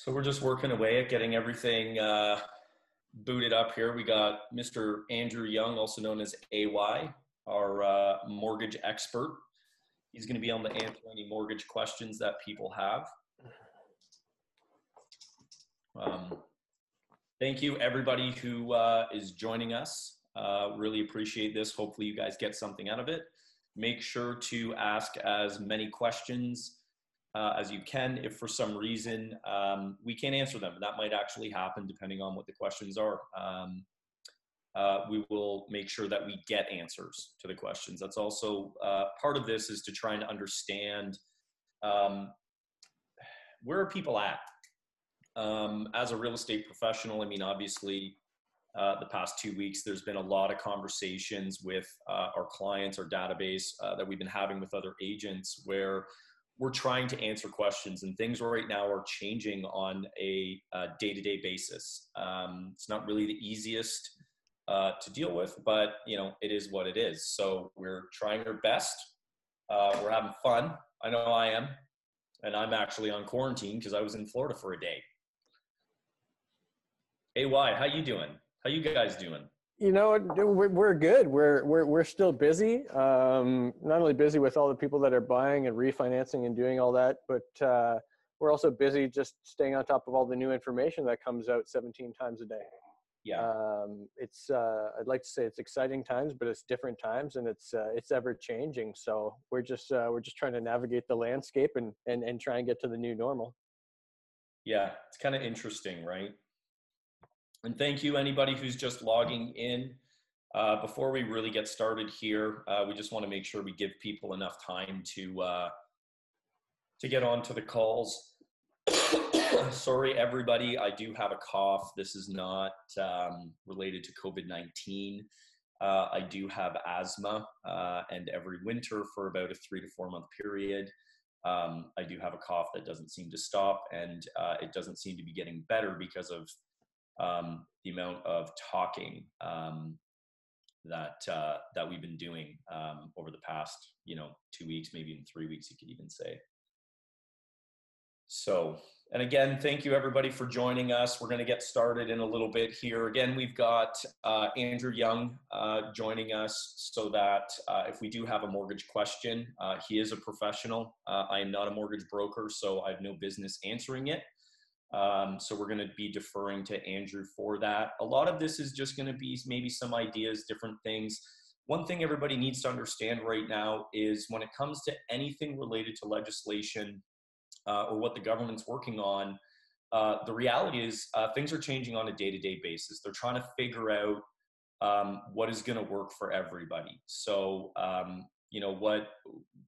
So we're just working away at getting everything booted up here. We got Mr. Andrew Young, also known as AY, our mortgage expert. He's going to be able to answer any mortgage questions that people have. Thank you, everybody who is joining us. Really appreciate this. Hopefully you guys get something out of it. Make sure to ask as many questions as you can. If for some reason we can't answer them, that might actually happen depending on what the questions are. We will make sure that we get answers to the questions. That's also part of this, is to try and understand where are people at. As a real estate professional, I mean, obviously, the past 2 weeks, there's been a lot of conversations with our clients, our database that we've been having with other agents, where we're trying to answer questions, and things right now are changing on a day-to-day basis. It's not really the easiest to deal with, but you know, it is what it is. So we're trying our best. We're having fun. I know I am, and I'm actually on quarantine because I was in Florida for a day. AY, how you doing? How you guys doing? You know, we're good. We're still busy. Not only busy with all the people that are buying and refinancing and doing all that, but we're also busy just staying on top of all the new information that comes out 17 times a day. Yeah. It's I'd like to say it's exciting times, but it's different times, and it's ever changing. So we're just trying to navigate the landscape and try and get to the new normal. Yeah, it's kind of interesting, right? And thank you, anybody who's just logging in. Before we really get started here, we just want to make sure we give people enough time to get onto the calls. Sorry, everybody, I do have a cough. This is not related to COVID-19. I do have asthma, and every winter for about a 3 to 4 month period, I do have a cough that doesn't seem to stop, and it doesn't seem to be getting better because of the amount of talking that we've been doing over the past, 2 weeks, maybe even 3 weeks, you could even say. So, and again, thank you everybody for joining us. We're going to get started in a little bit here. Again, we've got Andrew Young joining us, so that if we do have a mortgage question, he is a professional. I am not a mortgage broker, so I have no business answering it. So we're going to be deferring to Andrew for that. A lot of this is just going to be maybe some ideas, different things. One thing everybody needs to understand right now is when it comes to anything related to legislation or what the government's working on, the reality is things are changing on a day-to-day basis. They're trying to figure out what is going to work for everybody. So,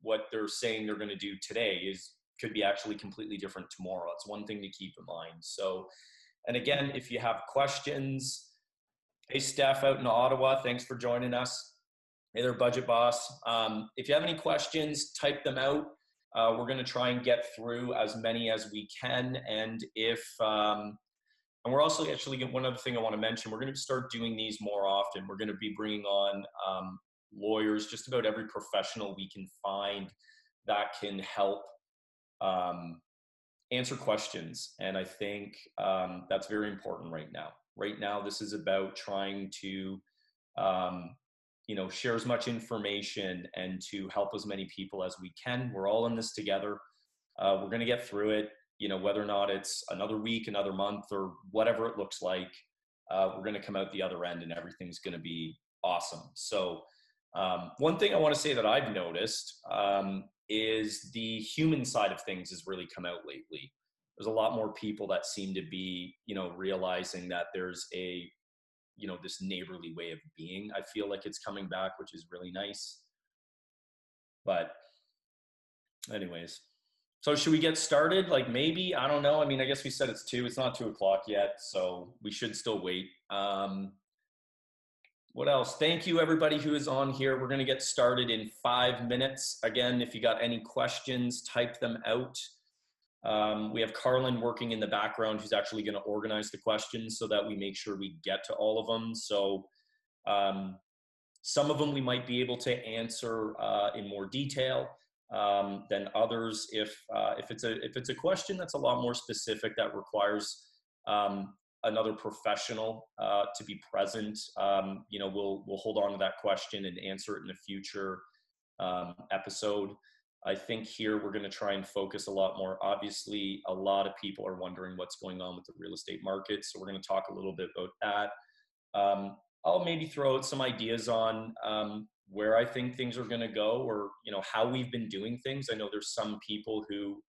what they're saying they're going to do today could be actually completely different tomorrow. It's one thing to keep in mind. So, and again, if you have questions, hey, Steph out in Ottawa, thanks for joining us. Hey there, Budget Boss. If you have any questions, type them out. We're going to try and get through as many as we can. And and we're also actually, one other thing I want to mention, we're going to start doing these more often. We're going to be bringing on lawyers, just about every professional we can find that can help answer questions. And I think that's very important right now. Right now, this is about trying to, share as much information and to help as many people as we can. We're all in this together. We're going to get through it, whether or not it's another week, another month, or whatever it looks like, we're going to come out the other end and everything's going to be awesome. So one thing I want to say that I've noticed is the human side of things has really come out lately. There's a lot more people that seem to be, realizing that there's a, this neighborly way of being. I feel like it's coming back, which is really nice. But anyways, so should we get started? Like maybe, I don't know. I mean, I guess we said it's not 2 o'clock yet, so we should still wait. What else? Thank you everybody who is on here. We're going to get started in 5 minutes. Again, if you got any questions, type them out. We have Carlin working in the background, who's actually going to organize the questions so that we make sure we get to all of them. So some of them we might be able to answer in more detail. than others. If it's a question that's a lot more specific that requires another professional to be present, we'll hold on to that question and answer it in a future episode. I think here we're going to try and focus a lot more. Obviously, a lot of people are wondering what's going on with the real estate market, so we're going to talk a little bit about that. I'll maybe throw out some ideas on where I think things are going to go, or how we've been doing things. I know there's some people who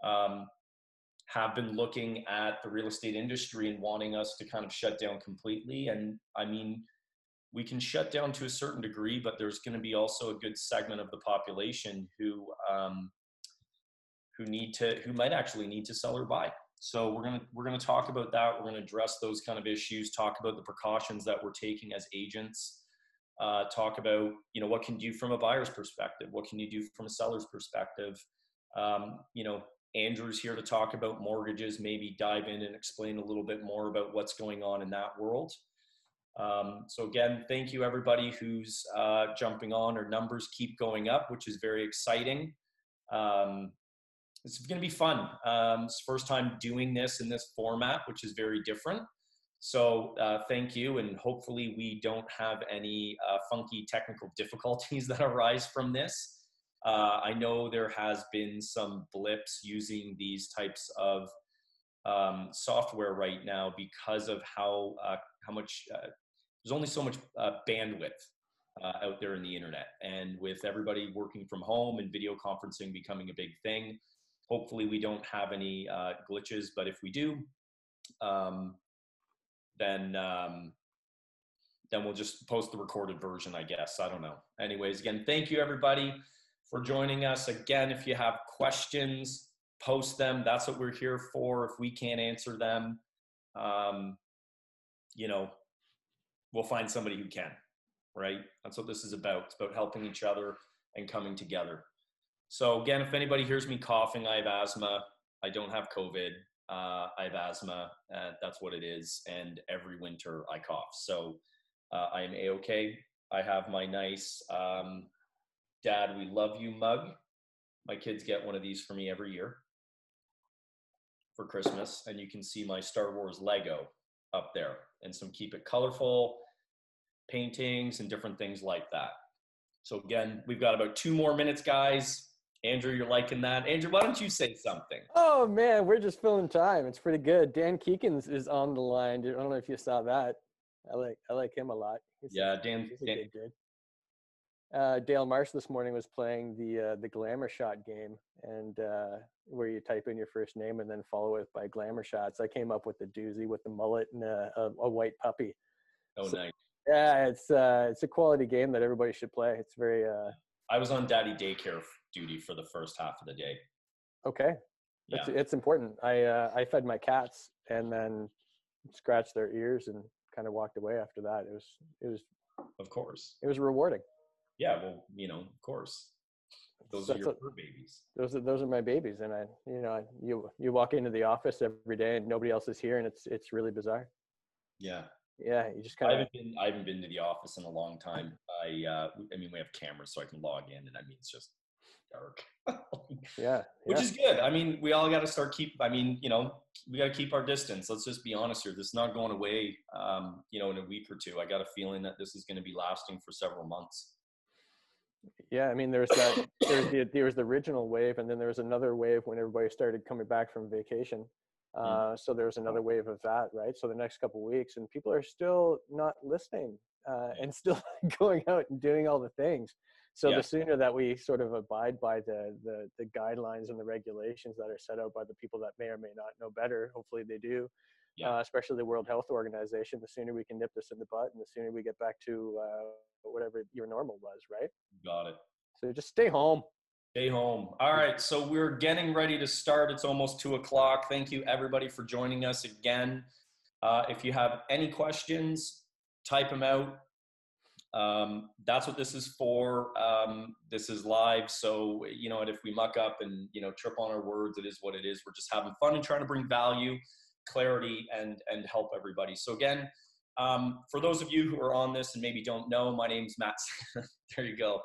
have been looking at the real estate industry and wanting us to kind of shut down completely. And I mean, we can shut down to a certain degree, but there's going to be also a good segment of the population who might actually need to sell or buy. So we're gonna talk about that. We're gonna address those kind of issues, talk about the precautions that we're taking as agents, talk about what can you do from a buyer's perspective, what can you do from a seller's perspective. Andrew's here to talk about mortgages, maybe dive in and explain a little bit more about what's going on in that world. So again, thank you everybody who's jumping on. Our numbers keep going up, which is very exciting. It's going to be fun. It's the first time doing this in this format, which is very different. So thank you, and hopefully we don't have any funky technical difficulties that arise from this. I know there has been some blips using these types of software right now because of how much there's only so much bandwidth out there in the internet, and with everybody working from home and video conferencing becoming a big thing, hopefully we don't have any glitches. But if we do, then we'll just post the recorded version, I guess. I don't know. Anyways, again, thank you everybody for joining us. Again, if you have questions, post them. That's what we're here for. If we can't answer them, we'll find somebody who can, right? That's what this is about. It's about helping each other and coming together. So again, if anybody hears me coughing, I have asthma. I don't have COVID. I have asthma. That's what it is. And every winter I cough. So I am A-okay. I have my nice Dad, we love you mug. My kids get one of these for me every year for Christmas. And you can see my Star Wars Lego up there and some Keep It Colorful paintings and different things like that. So again, we've got about 2 more minutes, guys. Andrew, you're liking that. Andrew, why don't you say something? Oh man, we're just filling time. It's pretty good. Dan Keekins is on the line. I don't know if you saw that. I like him a lot. He's a good dude. Dale Marsh this morning was playing the Glamour Shot game, and where you type in your first name and then follow it by Glamour Shots. I came up with the doozy with the mullet and a white puppy. Oh, nice. Yeah, it's a quality game that everybody should play. It's very. I was on daddy daycare duty for the first half of the day. Okay. Yeah. It's important. I fed my cats and then scratched their ears and kind of walked away after that. It was. Of course. It was rewarding. Yeah, well, of course. Those are your fur babies. Those are my babies, and you walk into the office every day and nobody else is here, and it's really bizarre. Yeah. Yeah, you just kind of. I haven't been to the office in a long time. We have cameras, so I can log in, and it's just dark. Yeah. Which is good. We all got to start we got to keep our distance. Let's just be honest here. This is not going away. In a week or two. I got a feeling that this is going to be lasting for several months. Yeah, there was the original wave, and then there was another wave when everybody started coming back from vacation. So there was another wave of that, right? So the next couple of weeks, and people are still not listening and still going out and doing all the things. So the sooner that we sort of abide by the guidelines and the regulations that are set out by the people that may or may not know better, hopefully they do, especially the World Health Organization, the sooner we can nip this in the bud and the sooner we get back to whatever your normal was, right? Got it. So just stay home. Stay home. All right. So we're getting ready to start. It's almost 2:00. Thank you everybody for joining us again. If you have any questions, type them out. That's what this is for. This is live. So, if we muck up and, trip on our words, it is what it is. We're just having fun and trying to bring value, clarity, and help everybody. So again, for those of you who are on this and maybe don't know, my name's Matt. There you go.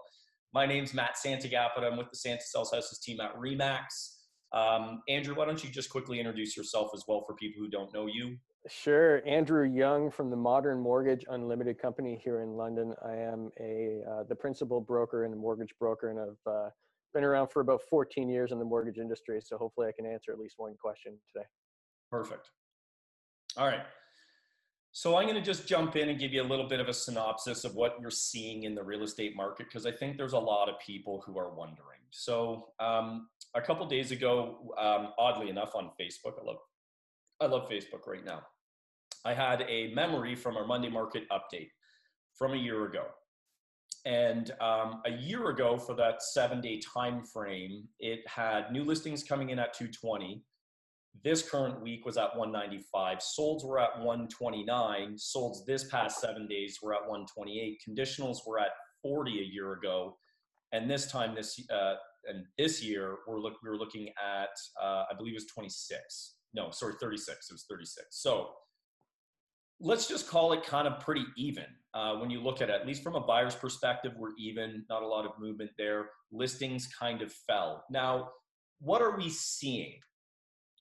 My name's Matt Santagapita. I'm with the Santa Sells Houses team at Remax. Andrew, why don't you just quickly introduce yourself as well for people who don't know you? Sure. Andrew Young from the Modern Mortgage Unlimited Company here in London. I am the principal broker and mortgage broker, and I've been around for about 14 years in the mortgage industry. So hopefully I can answer at least one question today. Perfect. All right. So I'm going to just jump in and give you a little bit of a synopsis of what you're seeing in the real estate market, because I think there's a lot of people who are wondering. So a couple days ago, oddly enough, on Facebook, I love Facebook right now. I had a memory from our Monday market update from a year ago. And a year ago, for that 7-day time frame, it had new listings coming in at 220. This current week was at 195. Solds were at 129. Solds this past 7 days were at 128. Conditionals were at 40 a year ago, and this year we were looking at I believe it was 26. No, sorry, 36. It was 36. So let's just call it kind of pretty even. When you look at least from a buyer's perspective, we're even. Not a lot of movement there. Listings kind of fell. Now, what are we seeing?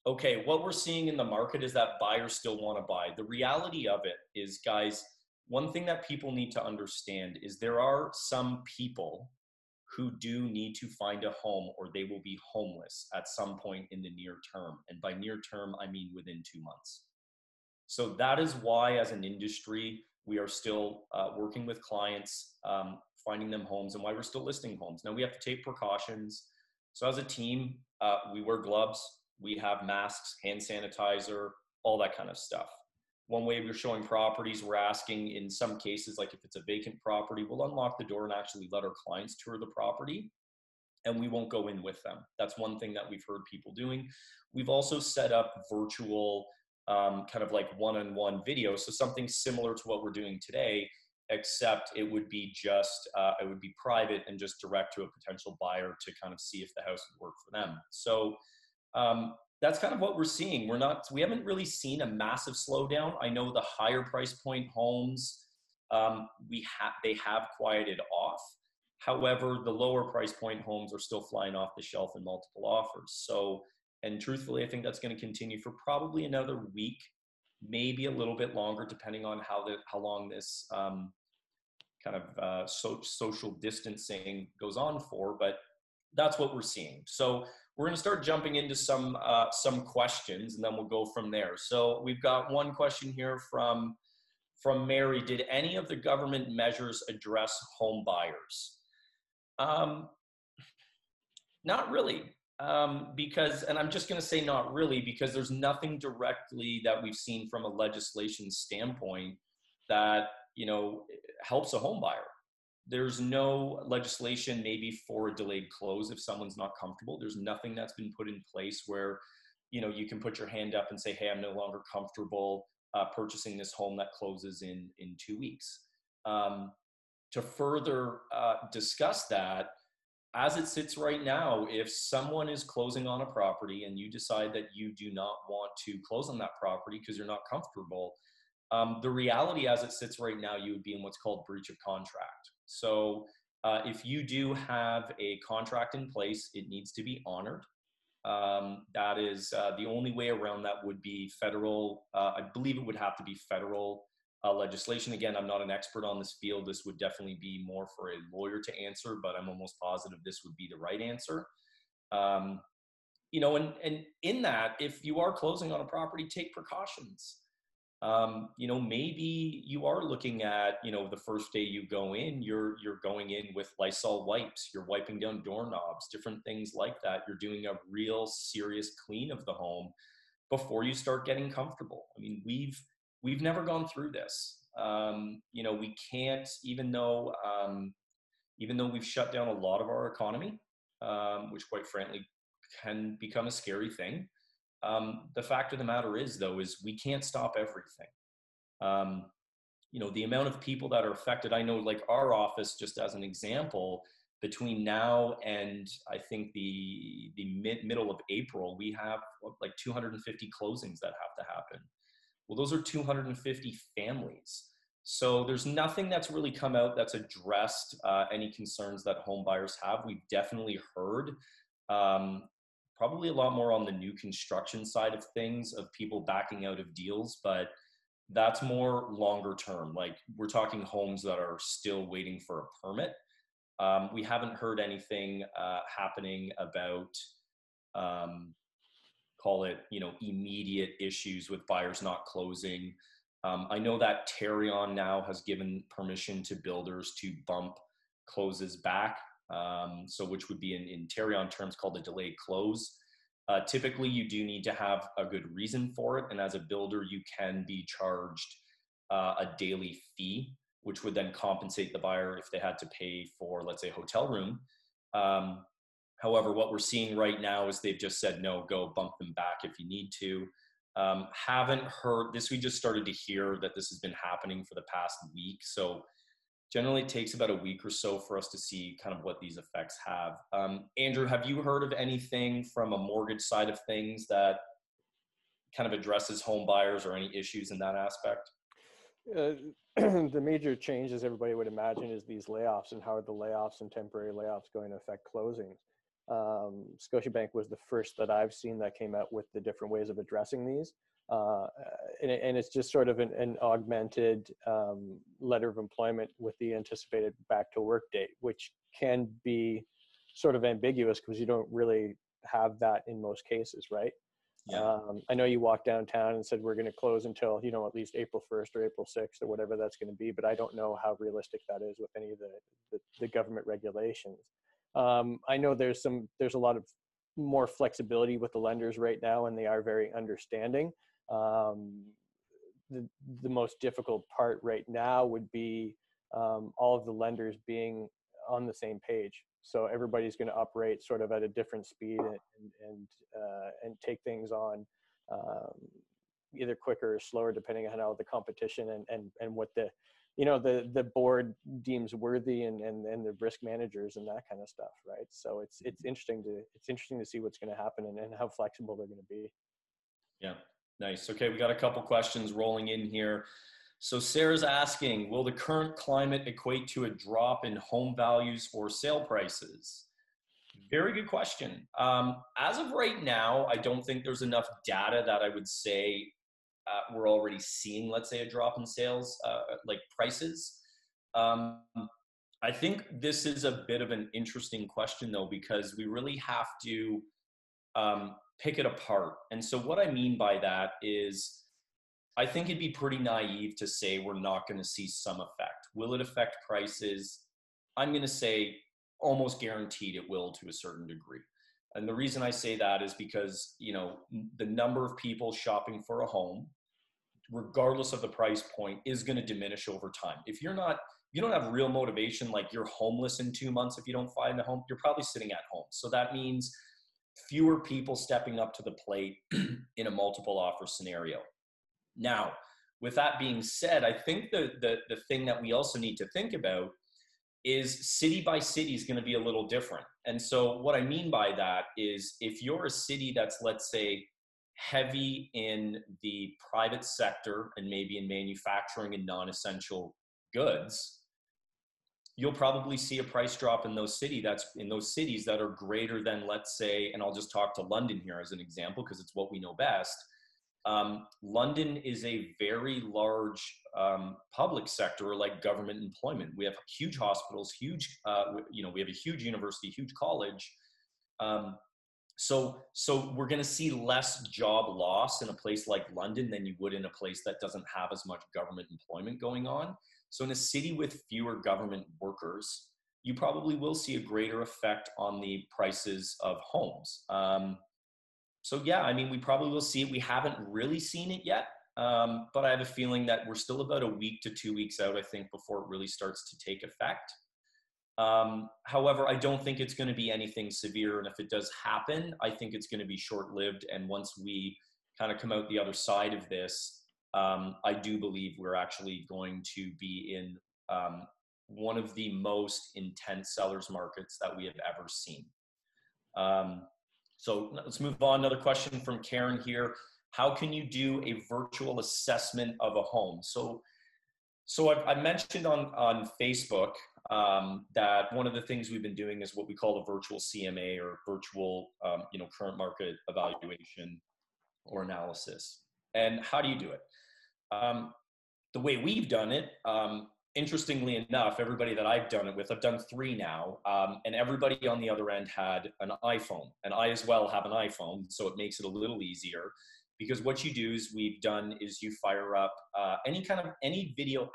Okay, what we're seeing in the market is that buyers still want to buy. The reality of it is, guys, one thing that people need to understand is there are some people who do need to find a home, or they will be homeless at some point in the near term. And by near term, I mean within 2 months. So that is why, as an industry, we are still working with clients, finding them homes, and why we're still listing homes. Now, we have to take precautions. So as a team, we wear gloves. We have masks, hand sanitizer, all that kind of stuff. One way we're showing properties, we're asking, in some cases, like if it's a vacant property, we'll unlock the door and actually let our clients tour the property, and we won't go in with them. That's one thing that we've heard people doing. We've also set up virtual kind of like one-on-one video. So something similar to what we're doing today, except it would be private and just direct to a potential buyer to kind of see if the house would work for them. So that's kind of what we're seeing. We haven't really seen a massive slowdown. I know the higher price point homes, they have quieted off. However, the lower price point homes are still flying off the shelf in multiple offers. So, and truthfully, I think that's going to continue for probably another week, maybe a little bit longer, depending on how long this kind of social distancing goes on for. But that's what we're seeing. So we're going to start jumping into some questions, and then we'll go from there. So we've got one question here from Mary. Did any of the government measures address home buyers? Not really, because, and I'm just going to say not really, because there's nothing directly that we've seen from a legislation standpoint that, helps a home buyer. There's no legislation maybe for a delayed close if someone's not comfortable. There's nothing that's been put in place where, you can put your hand up and say, hey, I'm no longer comfortable purchasing this home that closes in 2 weeks. To further discuss that, as it sits right now, if someone is closing on a property and you decide that you do not want to close on that property because you're not comfortable, the reality as it sits right now, you would be in what's called breach of contract. So if you do have a contract in place, it needs to be honored. That is the only way around that would be federal. I believe it would have to be federal legislation. Again, I'm not an expert on this field. This would definitely be more for a lawyer to answer, but I'm almost positive this would be the right answer. And in that, if you are closing on a property, take precautions. Maybe you are looking at, the first day you go in, you're going in with Lysol wipes, you're wiping down doorknobs, different things like that. You're doing a real serious clean of the home before you start getting comfortable. I mean, we've never gone through this. We can't, even though we've shut down a lot of our economy, which quite frankly can become a scary thing. The fact of the matter is, though, is we can't stop everything. The amount of people that are affected, I know, like our office, just as an example, between now and I think the middle of April, we have like 250 closings that have to happen. Well, those are 250 families. So there's nothing that's really come out that's addressed any concerns that home buyers have. We've definitely heard um, probably a lot more on the new construction side of things of people backing out of deals, but that's more longer term. Like we're talking homes that are still waiting for a permit. We haven't heard anything happening about um, call it, immediate issues with buyers not closing. I know that Tarion now has given permission to builders to bump closes back. So which would be in Tarion terms called a delayed close. Typically, you do need to have a good reason for it. And as a builder, you can be charged a daily fee, which would then compensate the buyer if they had to pay for, let's say, a hotel room. Um, However, what we're seeing right now is they've just said, no, go bump them back if you need to. Haven't heard this. We just started to hear that this has been happening for the past week. So generally it takes about a week or so for us to see kind of what these effects have. Andrew, have you heard of anything from a mortgage side of things that kind of addresses home buyers or any issues in that aspect? Uh, the major change, as everybody would imagine, is these layoffs, and how are the layoffs and temporary layoffs going to affect closings. Scotiabank was the first that I've seen that came out with the different ways of addressing these. Uh, and it's just sort of an augmented letter of employment with the anticipated back to work date, which can be sort of ambiguous because you don't really have that in most cases, right? Yeah. I know you walked downtown and said we're going to close until, at least April 1st or April 6th or whatever that's going to be, but I don't know how realistic that is with any of the government regulations. I know there's a lot of more flexibility with the lenders right now, and they are very understanding. Um, the most difficult part right now would be all of the lenders being on the same page. So everybody's going to operate sort of at a different speed and take things on um, either quicker or slower, depending on how the competition and what the board deems worthy and the risk managers and that kind of stuff, right? So it's interesting to see what's going to happen and how flexible they're going to be. Yeah. Nice. Okay. We got a couple questions rolling in here. So Sarah's asking, will the current climate equate to a drop in home values or sale prices? Very good question. As of right now, I don't think there's enough data that I would say we're already seeing, let's say, a drop in sales, like prices. Um, I think this is a bit of an interesting question, though, because we really have to pick it apart. And so what I mean by that is I think it'd be pretty naive to say we're not going to see some effect. Will it affect prices? I'm going to say almost guaranteed it will to a certain degree. And the reason I say that is because, the number of people shopping for a home, regardless of the price point, is going to diminish over time. If you don't have real motivation, like you're homeless in 2 months, if you don't find a home, you're probably sitting at home. So that means fewer people stepping up to the plate in a multiple offer scenario. Now, with that being said, I think the thing that we also need to think about is city by city is going to be a little different. And so what I mean by that is if you're a city that's, let's say, heavy in the private sector and maybe in manufacturing and non-essential goods, you'll probably see a price drop in those cities that are greater than, let's say, and I'll just talk to London here as an example because it's what we know best. London is a very large public sector, like government employment. We have huge hospitals, we have a huge university, huge college. So we're going to see less job loss in a place like London than you would in a place that doesn't have as much government employment going on. So in a city with fewer government workers, you probably will see a greater effect on the prices of homes. So yeah, I mean, we probably will see it. We haven't really seen it yet, but I have a feeling that we're still about a week to 2 weeks out, I think, before it really starts to take effect. However, I don't think it's going to be anything severe. And if it does happen, I think it's going to be short-lived. And once we kind of come out the other side of this, I do believe we're actually going to be in one of the most intense sellers markets that we have ever seen. So let's move on. Another question from Karen here. How can you do a virtual assessment of a home? So So I mentioned on Facebook that one of the things we've been doing is what we call a virtual CMA, or virtual, current market evaluation or analysis. And how do you do it? Um, the way we've done it, interestingly enough, everybody that I've done it with, I've done 3 now, and everybody on the other end had an iPhone, and I as well have an iPhone, so it makes it a little easier. Because what you do is you fire up any video app.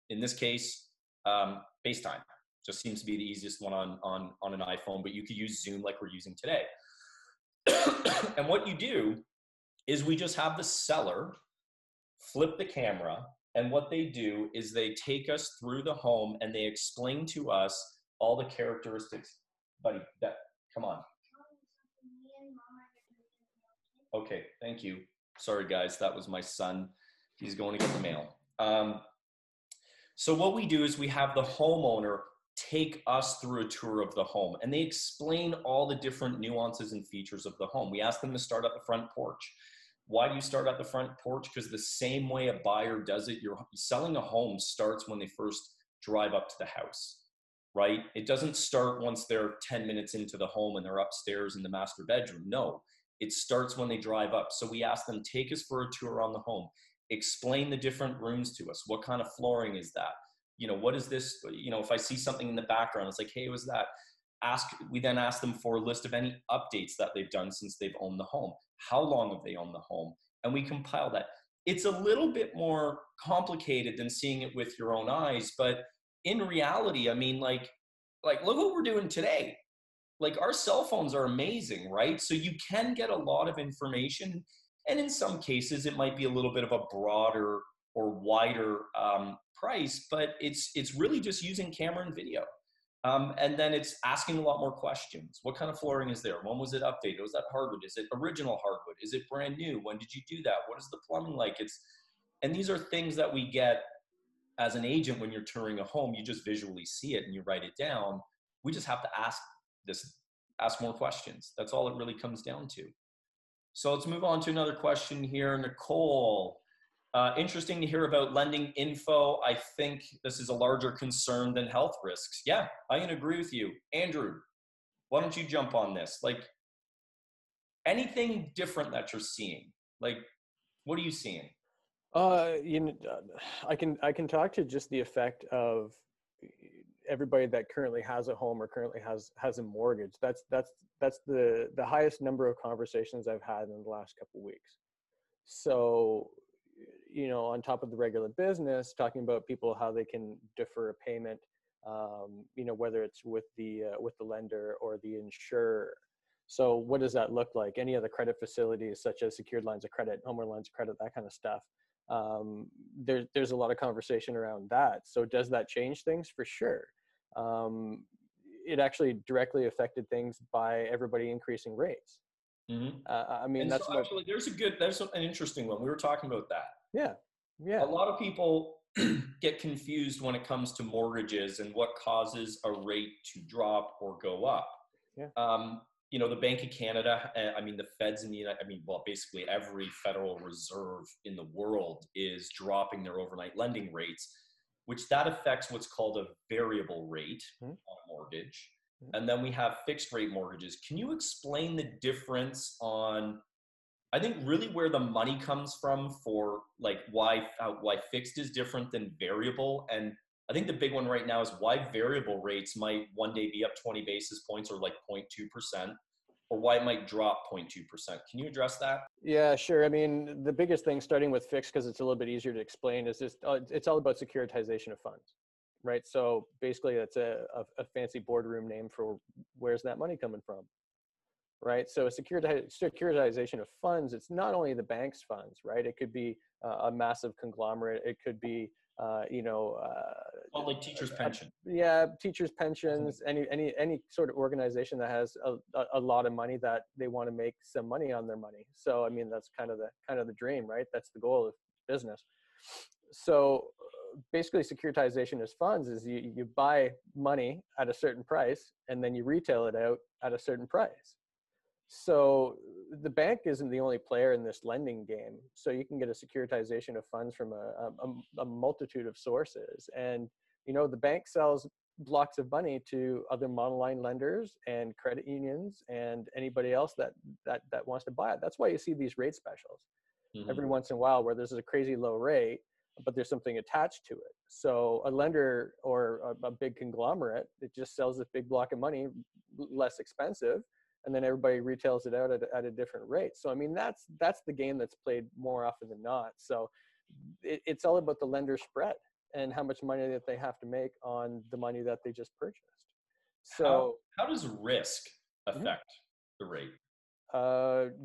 In this case, FaceTime just seems to be the easiest one on an iPhone, but you could use Zoom like we're using today. And what you do is we just have the seller flip the camera, and what they do is they take us through the home and they explain to us all the characteristics. Buddy, come on. Okay, thank you. Sorry, guys, that was my son. He's going to get the mail. So what we do is we have the homeowner take us through a tour of the home, and they explain all the different nuances and features of the home. We ask them to start at the front porch. Why do you start at the front porch? Because the same way a buyer does it, you're selling a home starts when they first drive up to the house, right? It doesn't start once they're 10 minutes into the home and they're upstairs in the master bedroom. No, it starts when they drive up. So we ask them, take us for a tour on the home. Explain the different rooms to us. What kind of flooring is that? What is this? If I see something in the background, it's like, hey, what's that? We then ask them for a list of any updates that they've done since they've owned the home. How long have they owned the home? And we compile that. It's a little bit more complicated than seeing it with your own eyes, but in reality, I mean, like look what we're doing today. Like, our cell phones are amazing, right? So you can get a lot of information, and in some cases, it might be a little bit of a broader or wider price, but it's really just using camera and video. And then it's asking a lot more questions. What kind of flooring is there? When was it updated? Was that hardwood? Is it original hardwood? Is it brand new? When did you do that? What is the plumbing like? And these are things that we get as an agent when you're touring a home. You just visually see it and you write it down. We just have to ask more questions. That's all it really comes down to. So let's move on to another question here. Nicole, interesting to hear about lending info. I think this is a larger concern than health risks. Yeah, I can agree with you. Andrew, why don't you jump on this? Like, anything different that you're seeing? Like, what are you seeing? I can talk to just the effect of everybody that currently has a home or currently has a mortgage. That's the highest number of conversations I've had in the last couple of weeks. So, on top of the regular business, talking about people, how they can defer a payment, whether it's with the lender or the insurer. So what does that look like? Any other credit facilities, such as secured lines of credit, home lines of credit, that kind of stuff. There's a lot of conversation around that. So does that change things? For sure. It actually directly affected things by everybody increasing rates. Mm-hmm. I mean, and that's so actually, there's an interesting one. We were talking about that. Yeah. A lot of people get confused when it comes to mortgages and what causes a rate to drop or go up. Yeah. The Bank of Canada, the feds in the United, basically every Federal Reserve in the world is dropping their overnight lending rates, which that affects what's called a variable rate on a mortgage. And then we have fixed rate mortgages. Can you explain the difference on, I think, really where the money comes from for like why fixed is different than variable? And I think the big one right now is why variable rates might one day be up 20 basis points or like 0.2%, or why it might drop 0.2%. Can you address that? Yeah, sure. I mean, the biggest thing, starting with fixed, because it's a little bit easier to explain, is just it's all about securitization of funds, right? So basically, that's a fancy boardroom name for where's that money coming from, right? So securitization of funds, it's not only the bank's funds, right? It could be a massive conglomerate. It could be, like teachers' pension. Teachers' pensions, any sort of organization that has a lot of money that they want to make some money on their money. So, I mean, that's kind of the dream, right? That's the goal of business. So basically, securitization as funds is you buy money at a certain price and then you retail it out at a certain price. So the bank isn't the only player in this lending game. So you can get a securitization of funds from a multitude of sources. And, the bank sells blocks of money to other monoline lenders and credit unions and anybody else that wants to buy it. That's why you see these rate specials Hmm. every once in a while where there's a crazy low rate, but there's something attached to it. So a lender or a big conglomerate, it just sells this big block of money less expensive, and then everybody retails it out at a different rate. So I mean, that's the game that's played more often than not. So it's all about the lender spread and how much money that they have to make on the money that they just purchased. How So how does risk mhm. affect the rate?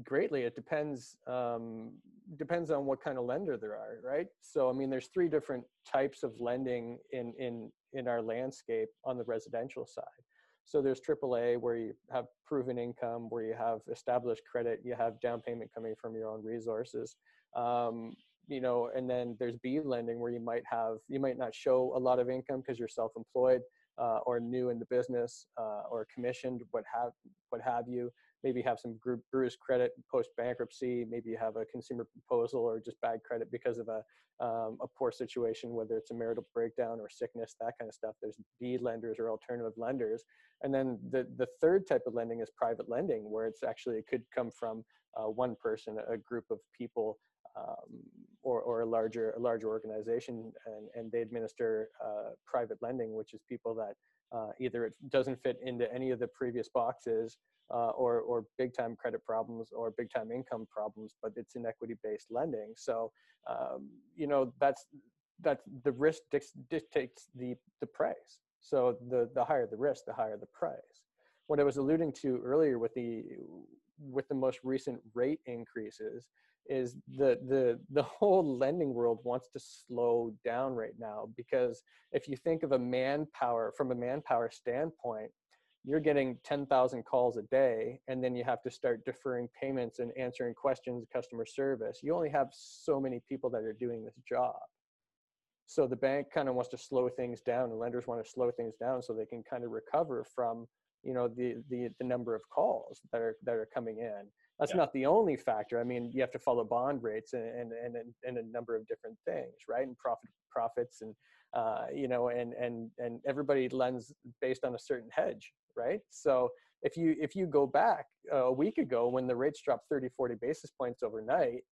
Greatly. It depends on what kind of lender there are, right? So, I mean, there's three different types of lending in our landscape on the residential side. So there's AAA, where you have proven income, where you have established credit, you have down payment coming from your own resources. And then there's B lending, where you might not show a lot of income because you're self-employed, or new in the business, or commissioned, what have you. Maybe have some bruised credit post bankruptcy. Maybe you have a consumer proposal or just bad credit because of a poor situation, whether it's a marital breakdown or sickness, that kind of stuff. There's B lenders or alternative lenders. And then the third type of lending is private lending, where it could come from one person, a group of people, or a larger organization, and they administer private lending, which is people that either it doesn't fit into any of the previous boxes, or big time credit problems or big time income problems, but it's inequity-based lending. So, that's the risk dictates the price. So the higher the risk, the higher the price. What I was alluding to earlier with the most recent rate increases is the whole lending world wants to slow down right now, because if you think of from a manpower standpoint, you're getting 10,000 calls a day, and then you have to start deferring payments and answering questions, customer service. You only have so many people that are doing this job. So the bank kind of wants to slow things down, and lenders want to slow things down so they can kind of recover from, the number of calls that are coming in. That's Yeah, not the only factor. I mean, you have to follow bond rates and a number of different things, right? And profits, and and everybody lends based on a certain hedge, right? So if you go back a week ago when the rates dropped 30, 40 basis points overnight,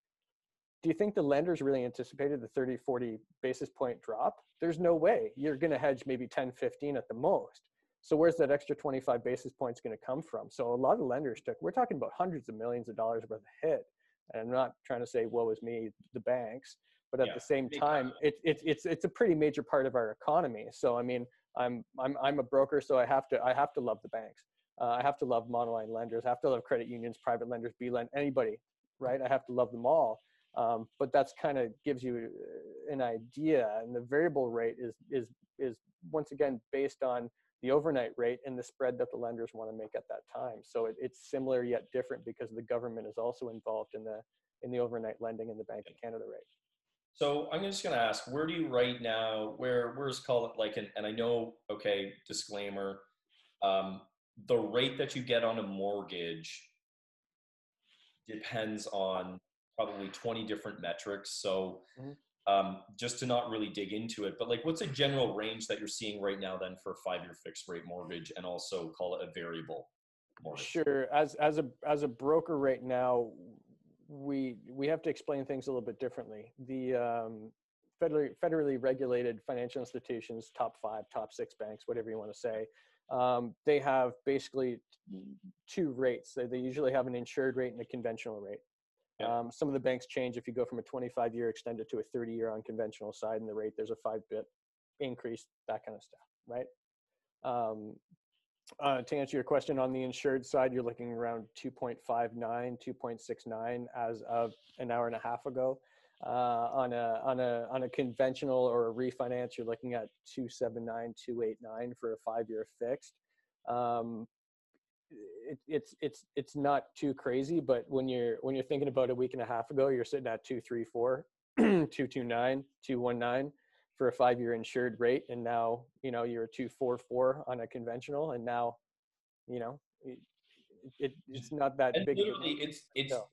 do you think the lenders really anticipated the 30, 40 basis point drop? There's no way. You're going to hedge maybe 10, 15 at the most. So where's that extra 25 basis points going to come from? So a lot of lenders we're talking about hundreds of millions of dollars worth of hit. And I'm not trying to say, woe is me, the banks, but at yeah. the same Make that. time, it's a pretty major part of our economy. So, I mean, I'm a broker, so I have to love the banks. I have to love monoline lenders. I have to love credit unions, private lenders, anybody, right? I have to love them all. But that's kind of gives you an idea. And the variable rate is once again based on the overnight rate and the spread that the lenders want to make at that time. So it's similar yet different, because the government is also involved in the overnight lending and the Bank of Canada rate. So I'm just going to ask, where do you right now, where's call it like, and I know, okay, disclaimer, um, the rate that you get on a mortgage depends on probably 20 different metrics. So Mhm. just to not really dig into it, but like, what's a general range that you're seeing right now then for a 5-year fixed rate mortgage, and also call it a variable mortgage? Sure. As a broker right now, we have to explain things a little bit differently. The federally regulated financial institutions, top 5, top 6 banks, whatever you want to say, they have basically two rates. They usually have an insured rate and a conventional rate. Yeah. Some of the banks change if you go from a 25-year extended to a 30-year on conventional side, and the rate, there's a 5 bit increase, that kind of stuff, right? Um, to answer your question, on the insured side, you're looking around 2.59, 2.69 as of an hour and a half ago. On a conventional or a refinance, you're looking at 279, 289 for a 5-year fixed. Um, it's not too crazy, but when you're thinking about a week and a half ago, you're sitting at 234, 229, 219 for a 5-year insured rate, and now you're 244 on a conventional, and now you know it's not that And big of a literally, difference. it's. So,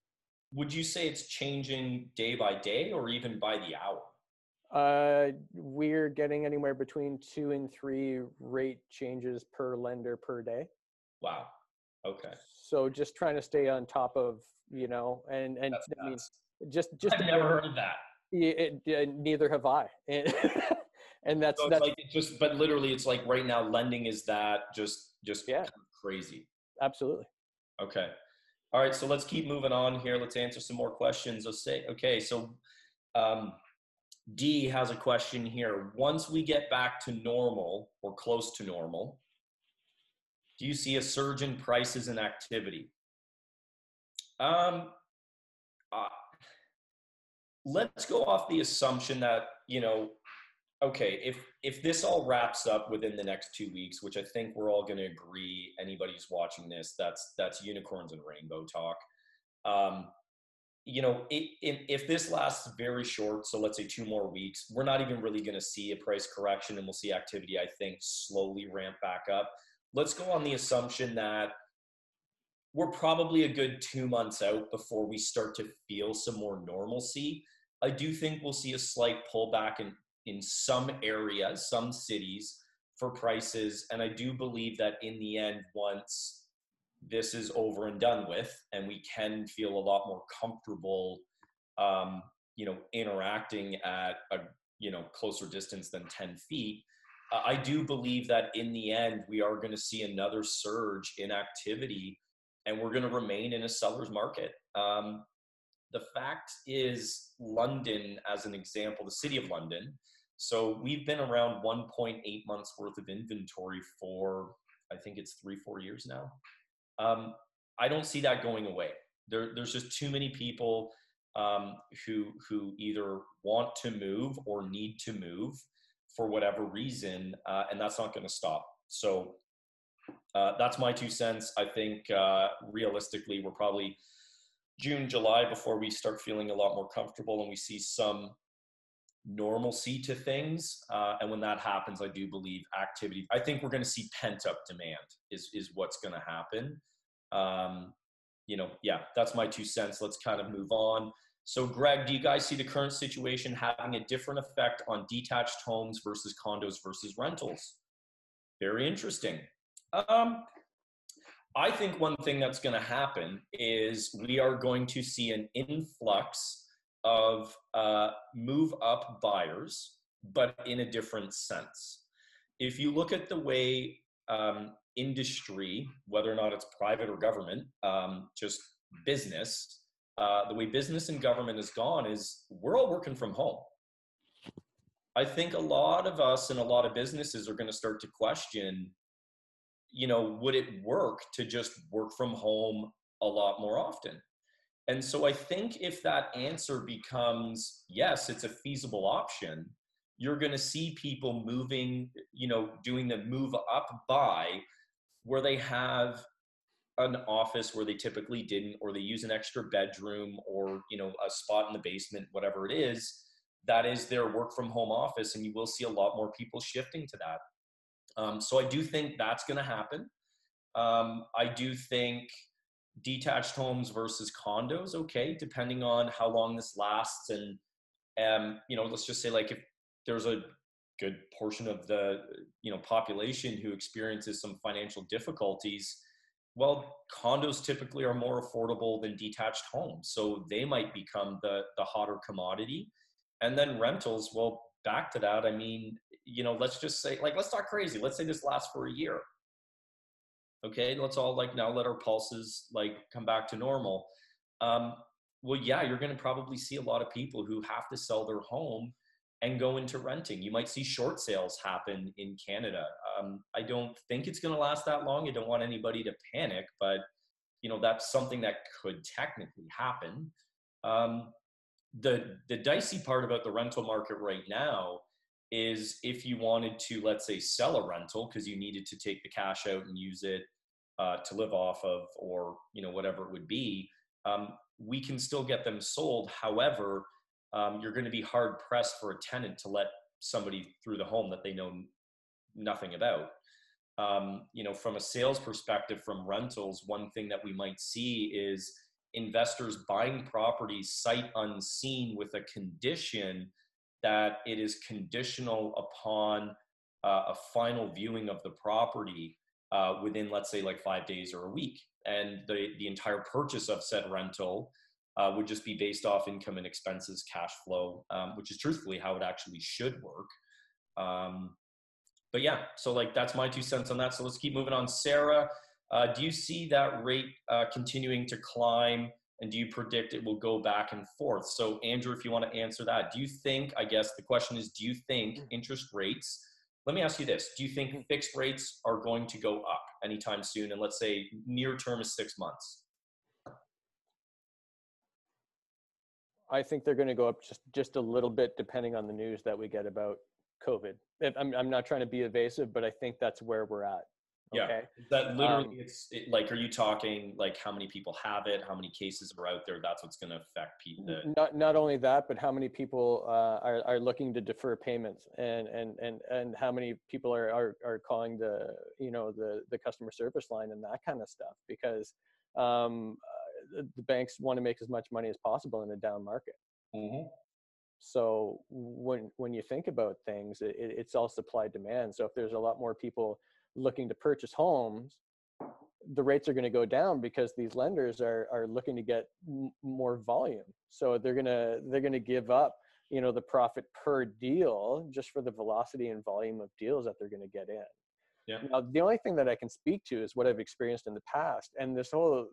Would you say it's changing day by day or even by the hour? we're getting anywhere between 2 and 3 rate changes per lender per day. Wow. Okay. So just trying to stay on top of, and That's I mean, nuts. just I've about, never heard of that. neither have I. And So it's that's, like it just, but literally, it's like right now, lending is that just yeah, kind of crazy. absolutely. Okay. All right. So let's keep moving on here. Let's answer some more questions. Let's say, okay. So um, D has a question here. Once we get back to normal or close to normal, do you see a surge in prices and activity? Um, uh, let's go off the assumption that, okay, if this all wraps up within the next 2 weeks, which I think we're all going to agree, anybody who's watching this, that's unicorns and rainbow talk. Um, if this lasts very short, so let's say 2 more weeks, we're not even really going to see a price correction, and we'll see activity, I think, slowly ramp back up. Let's go on the assumption that we're probably a good 2 months out before we start to feel some more normalcy. I do think we'll see a slight pullback in some areas, some cities for prices. And I do believe that in the end, once this is over and done with, and we can feel a lot more comfortable, interacting at a, closer distance than 10 feet, I do believe that in the end, we are going to see another surge in activity, and we're going to remain in a seller's market. The fact is, London, as an example, the city of London, so we've been around 1.8 months worth of inventory for, I think it's 3-4 years now. I don't see that going away. There's just too many people who either want to move or need to move for whatever reason, and that's not going to stop. So that's my 2 cents. I think realistically, we're probably June, July before we start feeling a lot more comfortable and we see some normalcy to things. And when that happens, I do believe activity, I think we're going to see pent up demand is what's going to happen. Yeah, that's my 2 cents. Let's kind of move on. So Greg, do you guys see the current situation having a different effect on detached homes versus condos versus rentals? Very interesting. I think one thing that's going to happen is we are going to see an influx of move up buyers, but in a different sense. If you look at the way industry, whether or not it's private or government, just business, the way business and government has gone is we're all working from home. I think a lot of us and a lot of businesses are going to start to question, would it work to just work from home a lot more often? And so I think if that answer becomes yes, it's a feasible option, you're going to see people moving, doing the move up buy where they have an office where they typically didn't, or they use an extra bedroom or, a spot in the basement, whatever it is, that is their work from home office. And you will see a lot more people shifting to that. So I do think that's going to happen. I do think detached homes versus condos, okay, depending on how long this lasts. And, let's just say like if there's a good portion of the, population who experiences some financial difficulties, well, condos typically are more affordable than detached homes. So they might become the hotter commodity. And then rentals, well, back to that. I mean, let's just say, like, let's talk crazy. Let's say this lasts for a year. Okay, let's all now let our pulses come back to normal. Well, yeah, you're going to probably see a lot of people who have to sell their home and go into renting. You might see short sales happen in Canada. I don't think it's going to last that long. I don't want anybody to panic, but that's something that could technically happen. The dicey part about the rental market right now is if you wanted to, let's say, sell a rental because you needed to take the cash out and use it to live off of, or whatever it would be, we can still get them sold. However, you're going to be hard pressed for a tenant to let somebody through the home that they know nothing about. from a sales perspective from rentals, one thing that we might see is investors buying properties sight unseen with a condition that it is conditional upon a final viewing of the property within, let's say, like 5 days or a week. And the entire purchase of said rental would just be based off income and expenses, cash flow, which is truthfully how it actually should work. But yeah, so like that's my 2 cents on that. So let's keep moving on. Sarah, do you see that rate continuing to climb? And do you predict it will go back and forth? So Andrew, if you want to answer that, do you think, I guess the question is, do you think interest rates, let me ask you this, do you think fixed rates are going to go up anytime soon? And let's say near term is 6 months. I think they're going to go up just a little bit depending on the news that we get about COVID. I'm not trying to be evasive, but I think that's where we're at. Okay. Yeah, that literally like, are you talking like how many people have it, how many cases are out there? That's what's going to affect people. Not only that, but how many people are looking to defer payments, and how many people are calling the customer service line and that kind of stuff, because the banks want to make as much money as possible in a down market. Mm-hmm. So when you think about things, it's all supply demand. So if there's a lot more people looking to purchase homes, the rates are going to go down because these lenders are looking to get more volume. So they're going to give up, the profit per deal just for the velocity and volume of deals that they're going to get in. Yeah. Now, the only thing that I can speak to is what I've experienced in the past, and this whole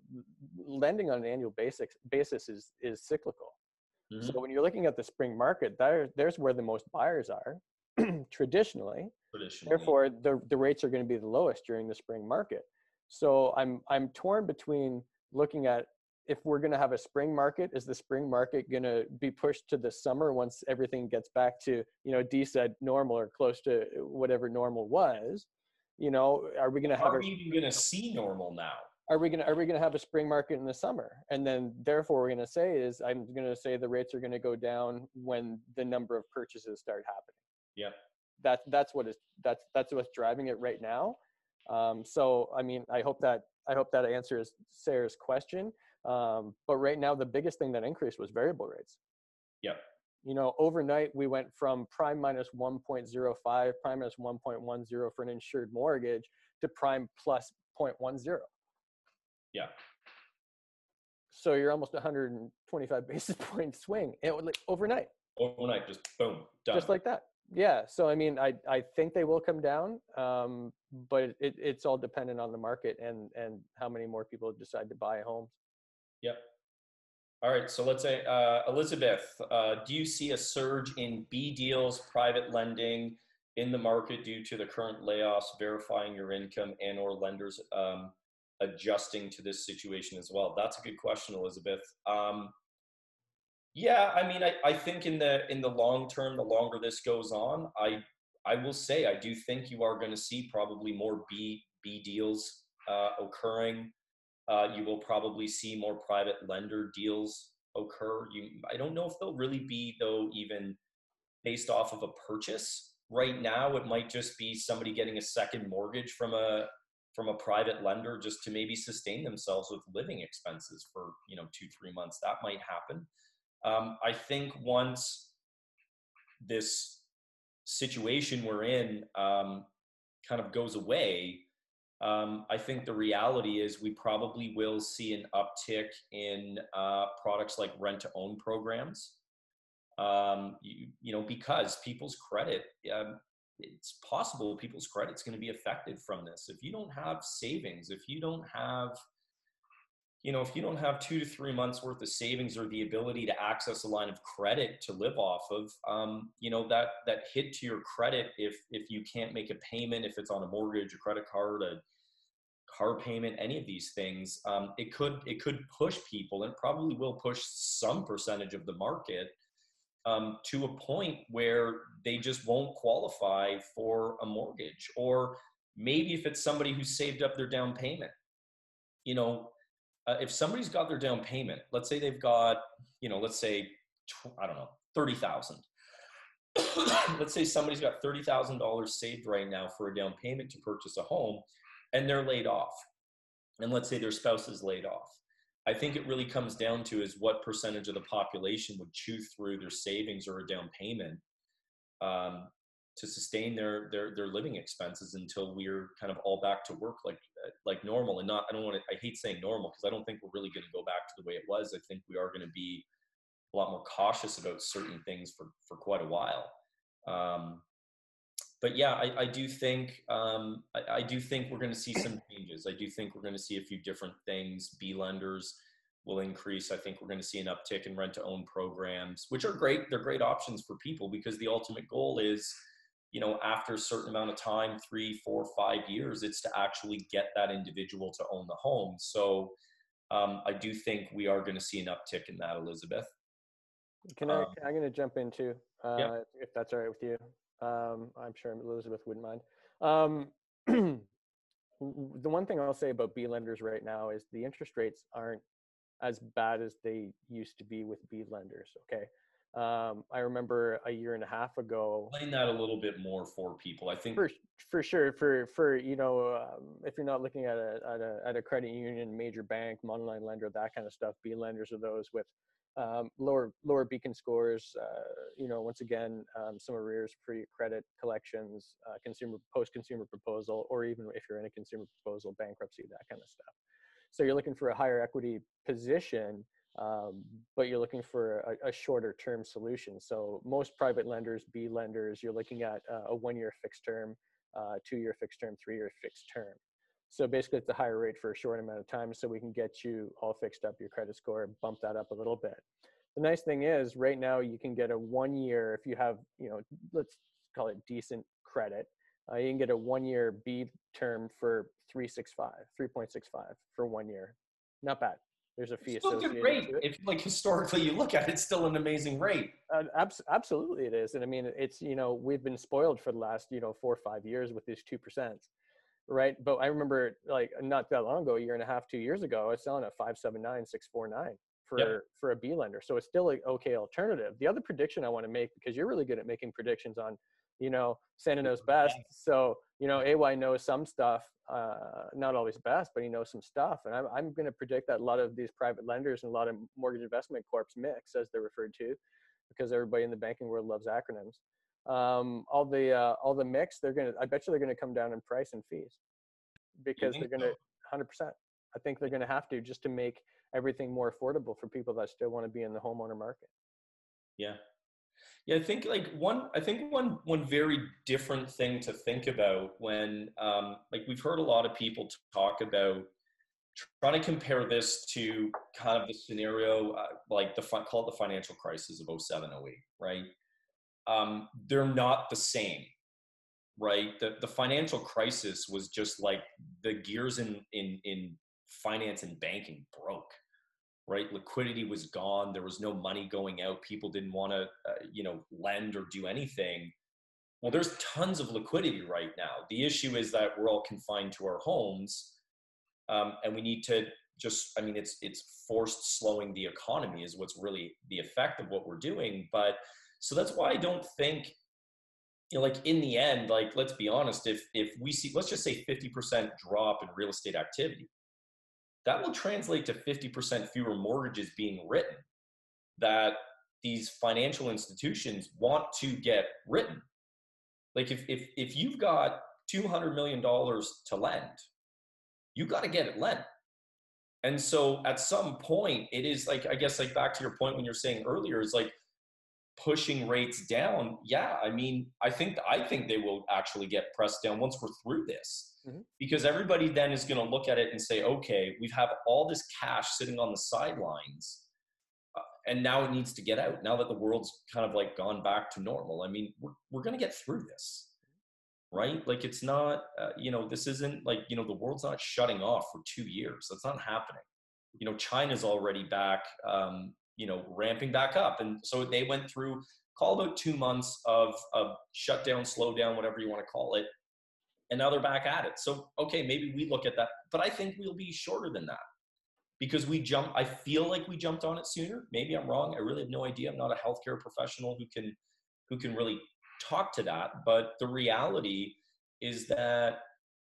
lending on an annual basis is cyclical. Mm-hmm. So when you're looking at the spring market, there's where the most buyers are traditionally. Therefore, the rates are going to be the lowest during the spring market. So I'm torn between looking at, if we're going to have a spring market, is the spring market going to be pushed to the summer once everything gets back to, Dee said, normal or close to whatever normal was? Are we going to have? Are we even going to see normal now? Are we going to have a spring market in the summer? And then therefore we're going to say I'm going to say the rates are going to go down when the number of purchases start happening. Yeah. That's what's driving it right now. So, I mean, I hope that answers Sarah's question. But right now, the biggest thing that increased was variable rates. Yeah. Overnight, we went from prime minus 1.05, prime minus 1.10 for an insured mortgage to prime plus 0.10. Yeah. So you're almost 125 basis point swing overnight. Overnight, just boom, done. Just like that. Yeah. So, I mean, I think they will come down, but it's all dependent on the market and how many more people decide to buy homes. Yep. All right. So let's say, Elizabeth, do you see a surge in B deals, private lending in the market due to the current layoffs, verifying your income, and or lenders adjusting to this situation as well? That's a good question, Elizabeth. Yeah, I mean, I think in the long term, the longer this goes on, I will say I do think you are going to see probably more B deals occurring. You will probably see more private lender deals occur. I don't know if they'll really be, though, even based off of a purchase. Right now, it might just be somebody getting a second mortgage from a private lender just to maybe sustain themselves with living expenses for 2-3 months. That might happen. I think once this situation we're in kind of goes away, I think the reality is we probably will see an uptick in products like rent-to-own programs. Because people's credit, it's possible people's credit's going to be affected from this. If you don't have savings, if you don't have 2 to 3 months worth of savings or the ability to access a line of credit to live off of, that hit to your credit, if you can't make a payment, if it's on a mortgage, a credit card, a car payment, any of these things, it could push people, and probably will push some percentage of the market to a point where they just won't qualify for a mortgage. Or maybe if it's somebody who's saved up their down payment, if somebody's got their down payment, let's say they've got, let's say, I don't know, 30,000. let's say somebody's got $30,000 saved right now for a down payment to purchase a home, and they're laid off. And let's say their spouse is laid off. I think it really comes down to is what percentage of the population would chew through their savings or a down payment um, to sustain their living expenses until we're kind of all back to work like normal. And not, I don't want to, I hate saying normal because I don't think we're really going to go back to the way it was. I think we are going to be a lot more cautious about certain things for quite a while. Um, but yeah, I do think I do think we're going to see some changes. I do think we're going to see a few different things. B lenders will increase. I think we're going to see an uptick in rent to own programs, which are great. They're great options for people because the ultimate goal is, after a certain amount of time, 3, 4, 5 years, it's to actually get that individual to own the home. So I do think we are going to see an uptick in that, Elizabeth. I'm going to jump in too, Yeah. if that's all right with you. I'm sure Elizabeth wouldn't mind. The one thing I'll say about B lenders right now is the interest rates aren't as bad as they used to be with B lenders. Okay. I remember a year and a half ago. Explain that a little bit more for people. I think For sure, if you're not looking at a credit union, major bank, monoline lender, that kind of stuff, B lenders are those with lower beacon scores. Once again, some arrears for your credit collections, post-consumer proposal, or even if you're in a consumer proposal, bankruptcy, that kind of stuff. So you're looking for a higher equity position, but you're looking for a shorter term solution. So most private lenders, B lenders, you're looking at a 1-year fixed term, 2-year fixed term, 3-year fixed term. So basically it's a higher rate for a short amount of time so we can get you all fixed up, your credit score, bump that up a little bit. The nice thing is right now you can get a 1-year, if you have, let's call it decent credit, you can get a 1-year B term for 3.65 for 1 year. Not bad. There's a fee still a good associated rate. to it. If historically you look at it, it's still an amazing rate. Absolutely it is. And I mean, it's, we've been spoiled for the last, 4 or 5 years with these 2%. Right. But I remember like not that long ago, a year and a half, 2 years ago, I was selling at 5.79, 6.49 Yep. for a B lender. So it's still an okay alternative. The other prediction I want to make, because you're really good at making predictions on, Santa knows best. So, AY knows some stuff, not always best, but he knows some stuff. And I'm going to predict that a lot of these private lenders and a lot of mortgage investment corps mix, as they're referred to, because everybody in the banking world loves acronyms. All the mix, I bet you they're gonna come down in price and fees, because they're gonna 100%. I think they're gonna have to, just to make everything more affordable for people that still want to be in the homeowner market. Yeah. Yeah, I think one very different thing to think about when like we've heard a lot of people talk about trying to compare this to kind of the scenario like call it the financial crisis of 07, 08, right? They're not the same, right? The financial crisis was just like the gears in finance and banking broke, right? Liquidity was gone. There was no money going out. People didn't want to, lend or do anything. Well, there's tons of liquidity right now. The issue is that we're all confined to our homes, and we need to it's forced slowing the economy is what's really the effect of what we're doing. But so that's why I don't think, like in the end, like let's be honest, if we see, let's just say 50% drop in real estate activity, that will translate to 50% fewer mortgages being written that these financial institutions want to get written. Like if you've got $200 million to lend, you've got to get it lent. And so at some point it is like, I guess, like back to your point when you're saying earlier, is like pushing rates down. Yeah. I mean, I think they will actually get pressed down once we're through this. Mm-hmm. Because everybody then is going to look at it and say, okay, we've had all this cash sitting on the sidelines, and now it needs to get out. Now that the world's kind of like gone back to normal. I mean, we're going to get through this, right? Like it's not, this isn't like, the world's not shutting off for 2 years. That's not happening. China's already back, ramping back up. And so they went through, call about 2 months of shutdown, slow down, whatever you want to call it. And now they're back at it. So, okay, maybe we look at that, but I think we'll be shorter than that because I feel like we jumped on it sooner. Maybe I'm wrong. I really have no idea. I'm not a healthcare professional who can, who can really talk to that. But the reality is that,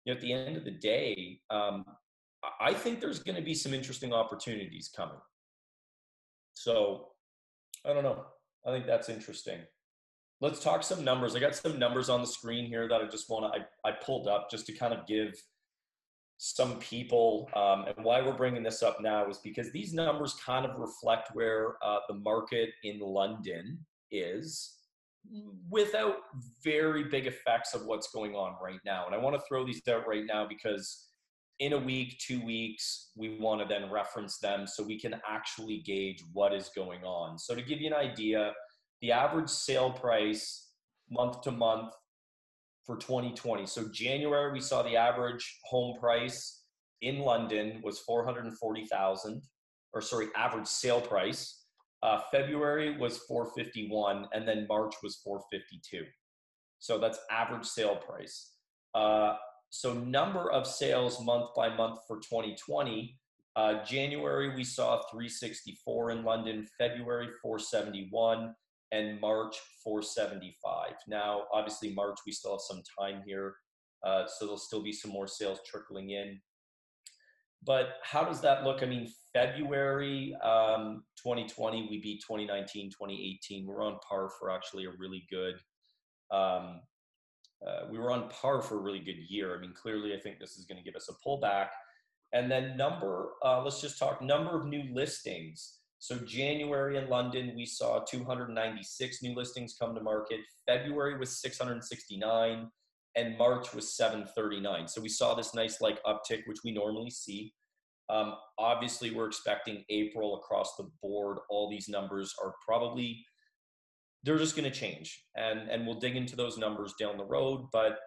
at the end of the day, I think there's going to be some interesting opportunities coming. So I don't know. I think that's interesting. Let's talk some numbers. I got some numbers on the screen here that I just want to, I pulled up just to kind of give some people, and why we're bringing this up now is because these numbers kind of reflect where the market in London is, without very big effects of what's going on right now. And I want to throw these out right now because in a week, 2 weeks, we want to then reference them so we can actually gauge what is going on. So to give you an idea, the average sale price month to month for 2020. So January, we saw the average home price in London was 440,000, or sorry, average sale price. February was 451, and then March was 452. So that's average sale price. So number of sales month by month for 2020. January, we saw 364 in London, February 471, and March 475. Now, obviously March, we still have some time here. So there'll still be some more sales trickling in. But how does that look? I mean, February 2020, we beat 2019, 2018. We're on par for actually a really good, we were on par for a really good year. I mean, clearly, I think this is going to give us a pullback. And then let's just talk number of new listings. So January in London, we saw 296 new listings come to market. February was 669, and March was 739. So we saw this nice uptick, which we normally see. Obviously, we're expecting April across the board. All these numbers are probably, they're just going to change, and we'll dig into those numbers down the road. But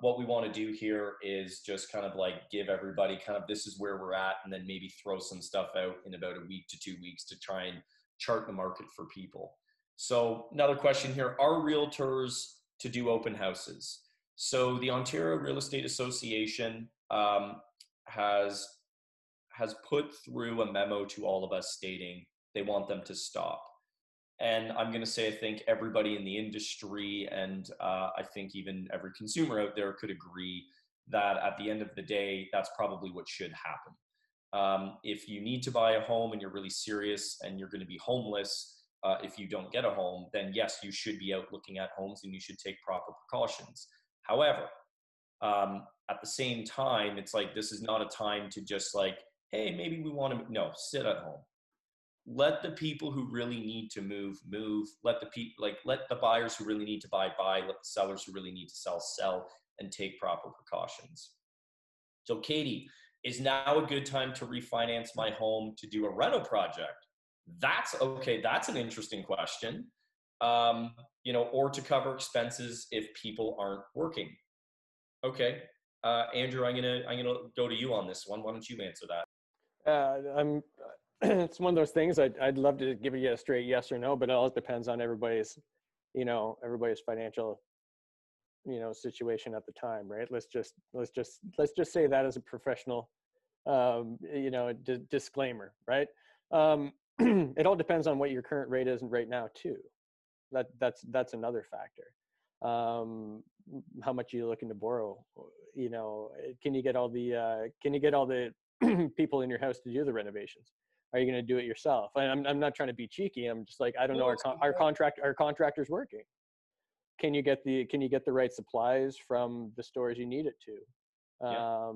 what we want to do here is just kind of give everybody kind of this is where we're at, and then maybe throw some stuff out in about a week to 2 weeks to try and chart the market for people. So another question here, are realtors to do open houses? So the Ontario Real Estate Association has put through a memo to all of us stating they want them to stop. And I'm going to say, I think everybody in the industry, and I think even every consumer out there could agree that at the end of the day, that's probably what should happen. If you need to buy a home and you're really serious and you're going to be homeless, if you don't get a home, then yes, you should be out looking at homes and you should take proper precautions. However, at the same time, it's this is not a time to just hey, maybe we want to, no, sit at home. Let the people who really need to move. Let the people, let the buyers who really need to buy, let the sellers who really need to sell, and take proper precautions. So Katie, is now a good time to refinance my home to do a reno project? That's okay. That's an interesting question. Or to cover expenses if people aren't working. Okay. Andrew, I'm gonna go to you on this one. Why don't you answer that? It's one of those things I'd love to give you a straight yes or no, but it all depends on everybody's financial, situation at the time, right? Let's just say that as a professional, disclaimer, right? It all depends on what your current rate is right now too. That's another factor. How much are you looking to borrow? Can you get all the people in your house to do the renovations? Are you going to do it yourself? And I'm not trying to be cheeky. I'm just I don't know. Our contractor's working. Can you get the right supplies from the stores you need it to? Yeah.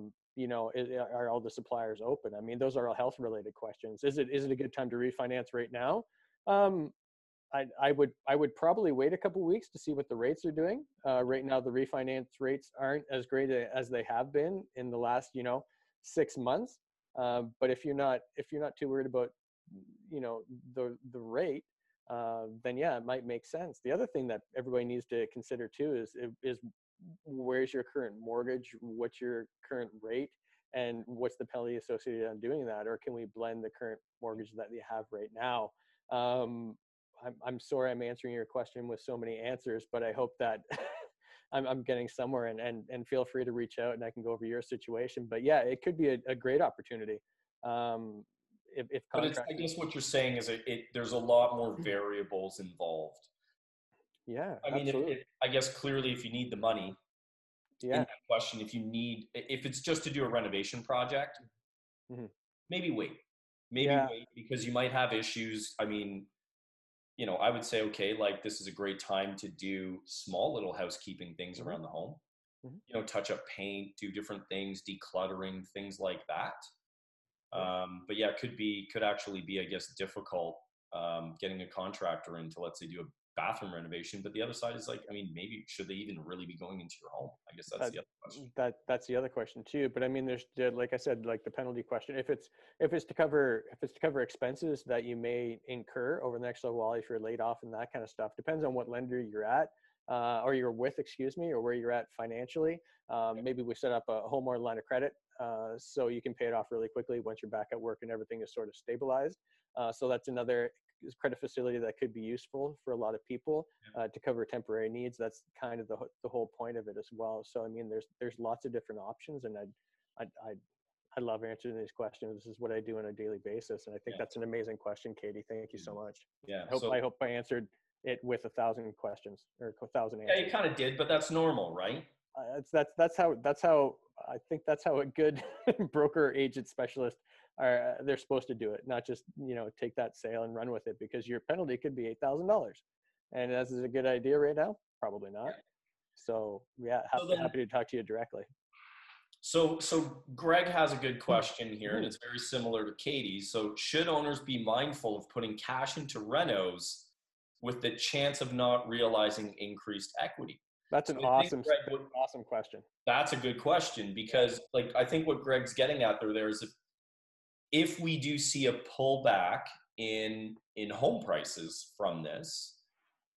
Are all the suppliers open? I mean, those are all health related questions. Is it a good time to refinance right now? I would probably wait a couple of weeks to see what the rates are doing. Right now, the refinance rates aren't as great as they have been in the last 6 months. But if you're not too worried about the rate, then yeah, it might make sense. The other thing that everybody needs to consider too is where's your current mortgage, what's your current rate, and what's the penalty associated on doing that, or can we blend the current mortgage that you have right now? I'm sorry I'm answering your question with so many answers, but I hope that I'm getting somewhere, and feel free to reach out and I can go over your situation. But yeah, it could be a great opportunity. if But it's, I contractors. guess what you're saying is there's a lot more variables involved. Yeah, I mean, absolutely. I guess clearly if you need the money in Yeah. that question, if it's just to do a renovation project, Hmm. maybe wait. Maybe Yeah. wait because you might have issues. I mean, I would say, okay, like this is a great time to do small little housekeeping things Hmm. around the home. Hmm. Touch up paint, do different things, decluttering, things like that. Yeah. But yeah, could actually be, I guess, difficult getting a contractor in to, let's say, do a bathroom renovation. But the other side is like, I mean, maybe should they even really be going into your home? I guess that's That the other question. that's the other question too. But I mean, like I said, like the penalty question. If it's to cover expenses that you may incur over the next little while if you're laid off and that kind of stuff, depends on what lender you're at, or you're with, excuse me, or where you're at financially. Maybe we set up a homeowner line of credit, so you can pay it off really quickly once you're back at work and everything is sort of stabilized. So that's another credit facility that could be useful for a lot of people, to cover temporary needs. That's kind of the whole point of it as well. So I mean, there's lots of different options, and I love answering these questions. This is what I do on a daily basis, and I think Yeah, that's an amazing question, Katie. Thank you so much. yeah. I hope So I hope I answered it with 1,000 questions or 1,000 yeah, you answers. kind of did, but that's normal, right? That's how I think that's how a good broker agent specialist are. They're supposed to do it, not just take that sale and run with it, because your penalty could be $8,000. And as is a good idea right now, probably not. Yeah. So yeah, So then, happy to talk to you directly. so Greg has a good question here, and it's very similar to Katie's. So, should owners be mindful of putting cash into renos with the chance of not realizing increased equity? That's So an I think awesome, Greg, awesome question. that's a good question Yeah. because, like, I think what Greg's getting at there is if we do see a pullback in home prices from this,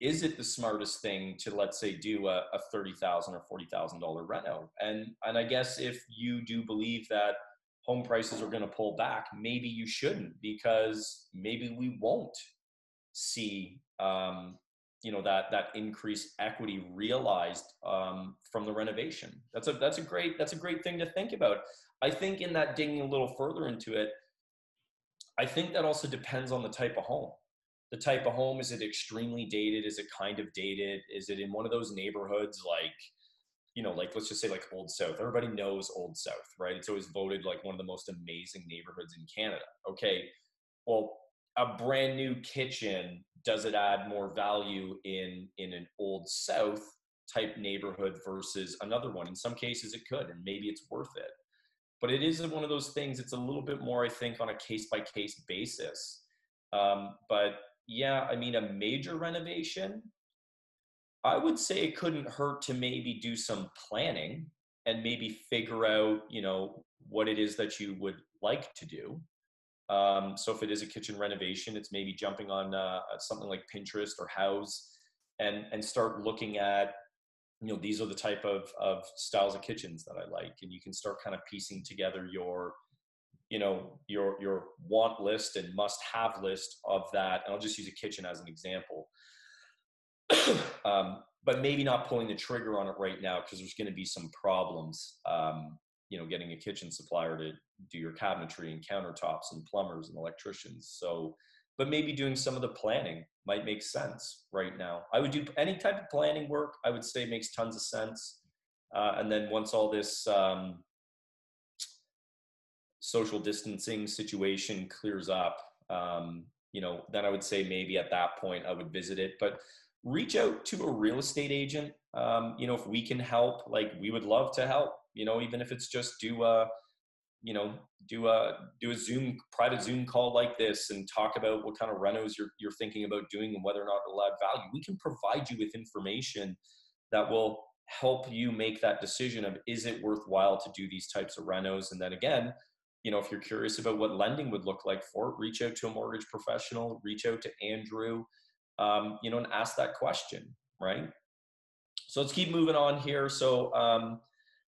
is it the smartest thing to, let's say, do a $30,000 or $40,000 reno? And I guess if you do believe that home prices are going to pull back, maybe you shouldn't, because maybe we won't see that increased equity realized from the renovation. That's a great thing to think about. I think in that, digging a little further into it, I think that also depends on the type of home. The type of home, is it extremely dated? Is it kind of dated? Is it in one of those neighborhoods like, like let's just say like Old South? Everybody knows Old South, right? It's always voted like one of the most amazing neighborhoods in Canada. Okay, well, a brand new kitchen, does it add more value in an Old South type neighborhood versus another one? In some cases it could, and maybe it's worth it. But it is one of those things, it's a little bit more, I think, on a case by case basis. But yeah, I mean, a major renovation, I would say it couldn't hurt to maybe do some planning and maybe figure out, what it is that you would like to do. So if it is a kitchen renovation, it's maybe jumping on something like Pinterest or House, and start looking at, these are the type of styles of kitchens that I like, and you can start kind of piecing together your want list and must have list of that. And I'll just use a kitchen as an example. But maybe not pulling the trigger on it right now because there's going to be some problems. Getting a kitchen supplier to do your cabinetry and countertops and plumbers and electricians. So, but maybe doing some of the planning might make sense right now. I would do any type of planning work. I would say makes tons of sense. And then once all this social distancing situation clears up, then I would say maybe at that point I would visit it. But reach out to a real estate agent. If we can help, like we would love to help. Even if it's just do a private Zoom call like this and talk about what kind of renos you're thinking about doing and whether or not it'll add value. We can provide you with information that will help you make that decision of, is it worthwhile to do these types of renos? And then again, if you're curious about what lending would look like for it, reach out to a mortgage professional, reach out to Andrew, and ask that question, right? So let's keep moving on here. So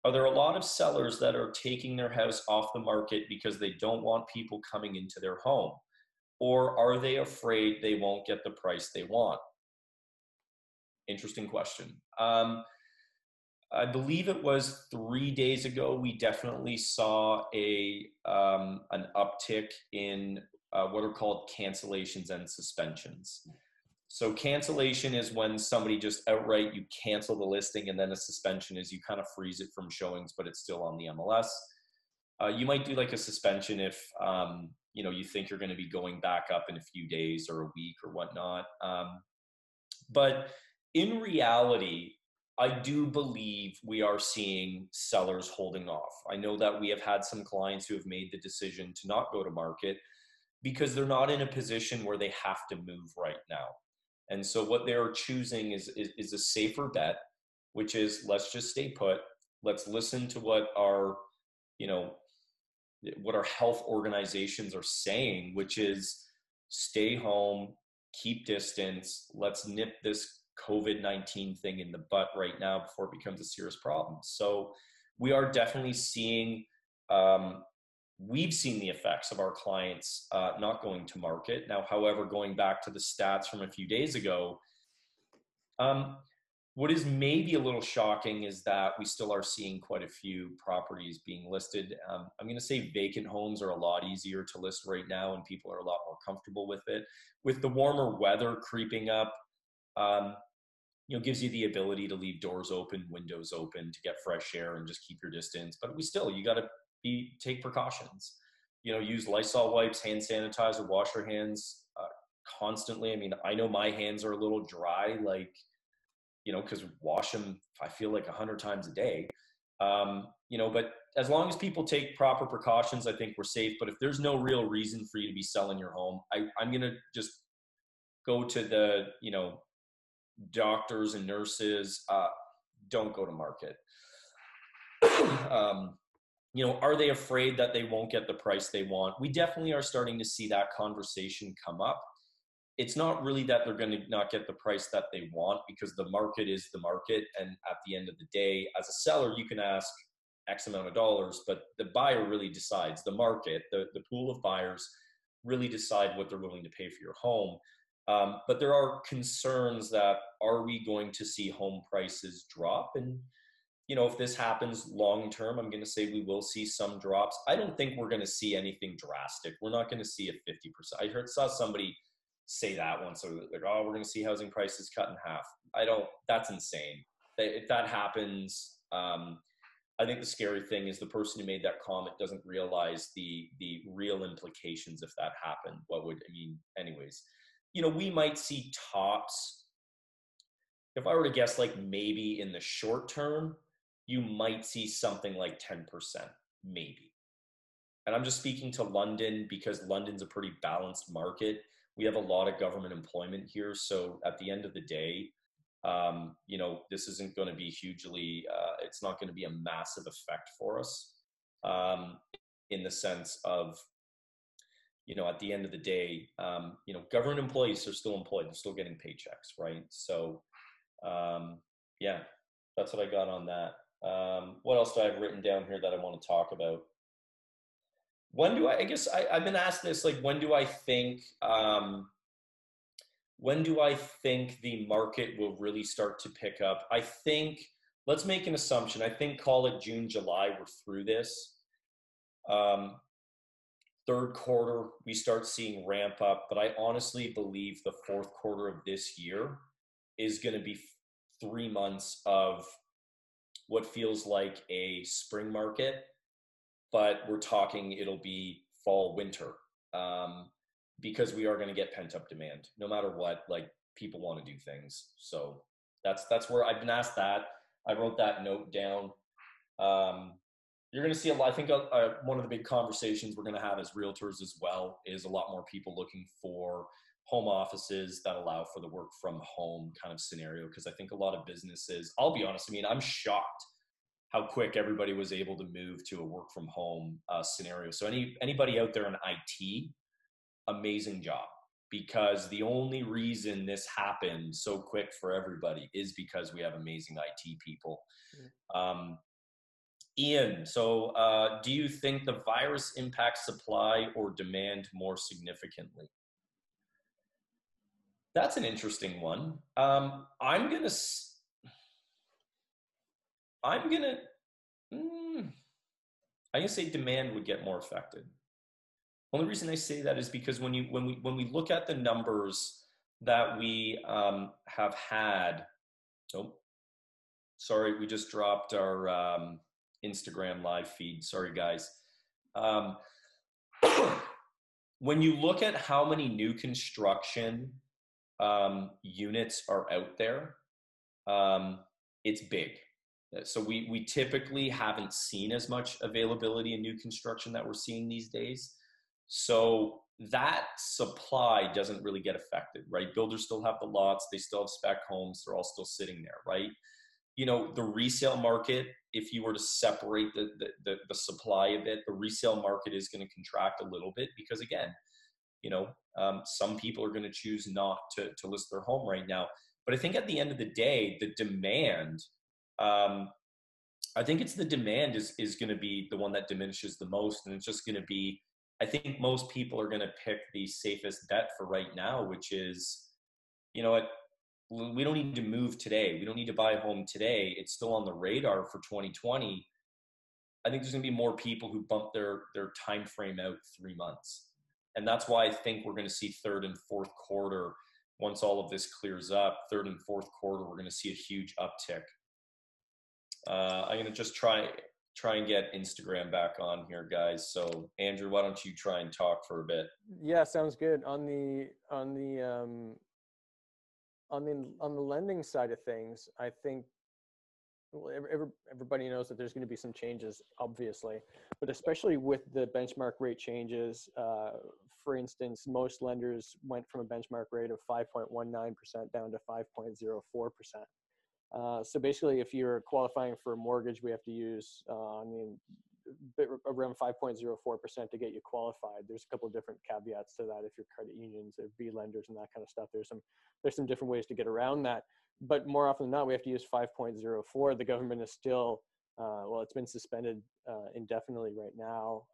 are there a lot of sellers that are taking their house off the market because they don't want people coming into their home? Or are they afraid they won't get the price they want? Interesting question. I believe it was 3 days ago, we definitely saw an uptick in what are called cancellations and suspensions. So cancellation is when somebody just outright, you cancel the listing, and then a suspension is you kind of freeze it from showings, but it's still on the MLS. You might do like a suspension if, you think you're going to be going back up in a few days or a week or whatnot. But in reality, I do believe we are seeing sellers holding off. I know that we have had some clients who have made the decision to not go to market because they're not in a position where they have to move right now. And so what they're choosing is a safer bet, which is let's just stay put. Let's listen to what our health organizations are saying, which is stay home, keep distance. Let's nip this COVID-19 thing in the butt right now before it becomes a serious problem. So we are definitely seeing, we've seen the effects of our clients not going to market. Now, however, going back to the stats from a few days ago, what is maybe a little shocking is that we still are seeing quite a few properties being listed. I'm going to say vacant homes are a lot easier to list right now, and people are a lot more comfortable with it. With the warmer weather creeping up, gives you the ability to leave doors open, windows open to get fresh air and just keep your distance. But you got to take precautions. Use Lysol wipes, hand sanitizer, wash your hands constantly. I mean, I know my hands are a little dry, because wash them, I feel like 100 times a day. But as long as people take proper precautions, I think we're safe. But if there's no real reason for you to be selling your home, I'm going to just go to the, doctors and nurses, don't go to market. Are they afraid that they won't get the price they want? We definitely are starting to see that conversation come up. It's not really that they're going to not get the price that they want, because the market is the market. And at the end of the day, as a seller, you can ask X amount of dollars, but the buyer really decides. The market, the pool of buyers really decide what they're willing to pay for your home. But there are concerns that, are we going to see home prices drop? And, if this happens long term, I'm going to say we will see some drops. I don't think we're going to see anything drastic. We're not going to see a 50%. Saw somebody say that once, so like, oh, we're going to see housing prices cut in half. That's insane. If that happens, I think the scary thing is the person who made that comment doesn't realize the real implications if that happened. Anyways, we might see tops. If I were to guess, like maybe in the short term, you might see something like 10%, maybe. And I'm just speaking to London because London's a pretty balanced market. We have a lot of government employment here. So at the end of the day, this isn't going to be it's not going to be a massive effect for us, in the sense of, at the end of the day, government employees are still employed. They're still getting paychecks, right? So, yeah, that's what I got on that. What else do I have written down here that I want to talk about? I've been asked this, like, when do I think the market will really start to pick up? I think, let's make an assumption. I think, call it June, July, we're through this. Third quarter, we start seeing ramp up, but I honestly believe the fourth quarter of this year is going to be 3 months of what feels like a spring market, but we're talking it'll be fall, winter, because we are going to get pent up demand no matter what. Like, people want to do things. So that's where I've been asked that. I wrote that note down. You're going to see a lot. I think one of the big conversations we're going to have as realtors as well is a lot more people looking for home offices that allow for the work from home kind of scenario. Because I think a lot of businesses, I'll be honest, I'm shocked how quick everybody was able to move to a work from home scenario. So anybody out there in IT, amazing job, because the only reason this happened so quick for everybody is because we have amazing IT people. Ian, so do you think the virus impacts supply or demand more significantly? That's an interesting one. I'm gonna say demand would get more affected. Only reason I say that is because when we look at the numbers that we have had. Oh, sorry, we just dropped our Instagram live feed. Sorry, guys. Um, when you look at how many new construction units are out there, um, it's big. So we typically haven't seen as much availability in new construction that we're seeing these days. So that supply doesn't really get affected, right? Builders still have the lots, they still have spec homes, they're all still sitting there, right? The resale market, if you were to separate the supply a bit, the resale market is going to contract a little bit because, again, some people are going to choose not to list their home right now. But I think at the end of the day, the demand, um, I think it's the demand is going to be the one that diminishes the most. And it's just going to be, I think most people are going to pick the safest bet for right now, which is, what, we don't need to move today. We don't need to buy a home today. It's still on the radar for 2020. I think there's going to be more people who bump their time frame out 3 months. And that's why I think we're going to see third and fourth quarter, once all of this clears up, third and fourth quarter, we're going to see a huge uptick. I'm going to just try and get Instagram back on here, guys. So Andrew, why don't you try and talk for a bit? Yeah, sounds good. On the lending side of things, I think, well, everybody knows that there's going to be some changes, obviously, but especially with the benchmark rate changes. For instance, most lenders went from a benchmark rate of 5.19% down to 5.04%. So basically, if you're qualifying for a mortgage, we have to use, around 5.04% to get you qualified. There's a couple of different caveats to that. If you're credit unions or B lenders and that kind of stuff, there's some different ways to get around that. But more often than not, we have to use 5.04. The government is still, it's been suspended indefinitely right now.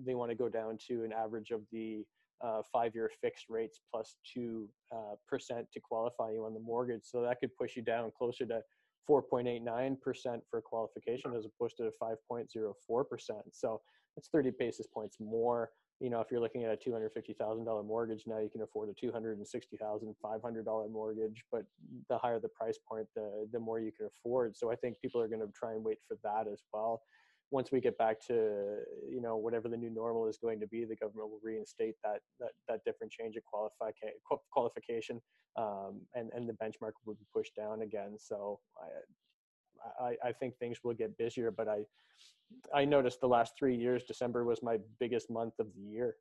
They want to go down to an average of the 5-year fixed rates plus 2% to qualify you on the mortgage. So that could push you down closer to 4.89% for qualification as opposed to 5.04%. So it's 30 basis points more. If you're looking at a $250,000 mortgage, now you can afford a $260,500 mortgage, but the higher the price point, the more you can afford. So I think people are going to try and wait for that as well. Once we get back to, whatever the new normal is going to be, the government will reinstate that different change of qualification, and the benchmark will be pushed down again. So I think things will get busier, but I noticed the last 3 years, December was my biggest month of the year.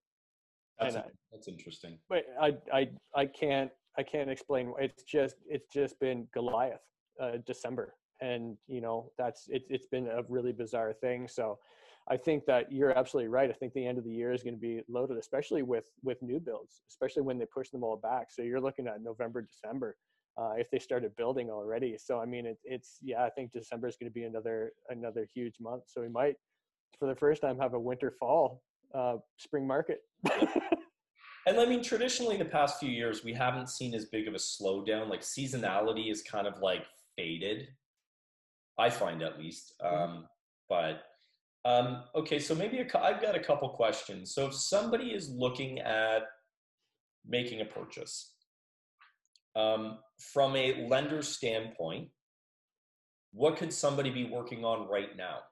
That's interesting. But I can't explain. It's just been Goliath, December. And it's been a really bizarre thing. So I think that you're absolutely right. I think the end of the year is going to be loaded, especially with new builds, especially when they push them all back. So you're looking at November, December, if they started building already. So I mean, I think December is going to be another huge month. So we might, for the first time, have a winter fall spring market. And I mean, traditionally, the past few years, we haven't seen as big of a slowdown. Like seasonality is kind of like faded, I find, at least. But okay, so maybe I've got a couple questions. So if somebody is looking at making a purchase, from a lender standpoint, what could somebody be working on right now?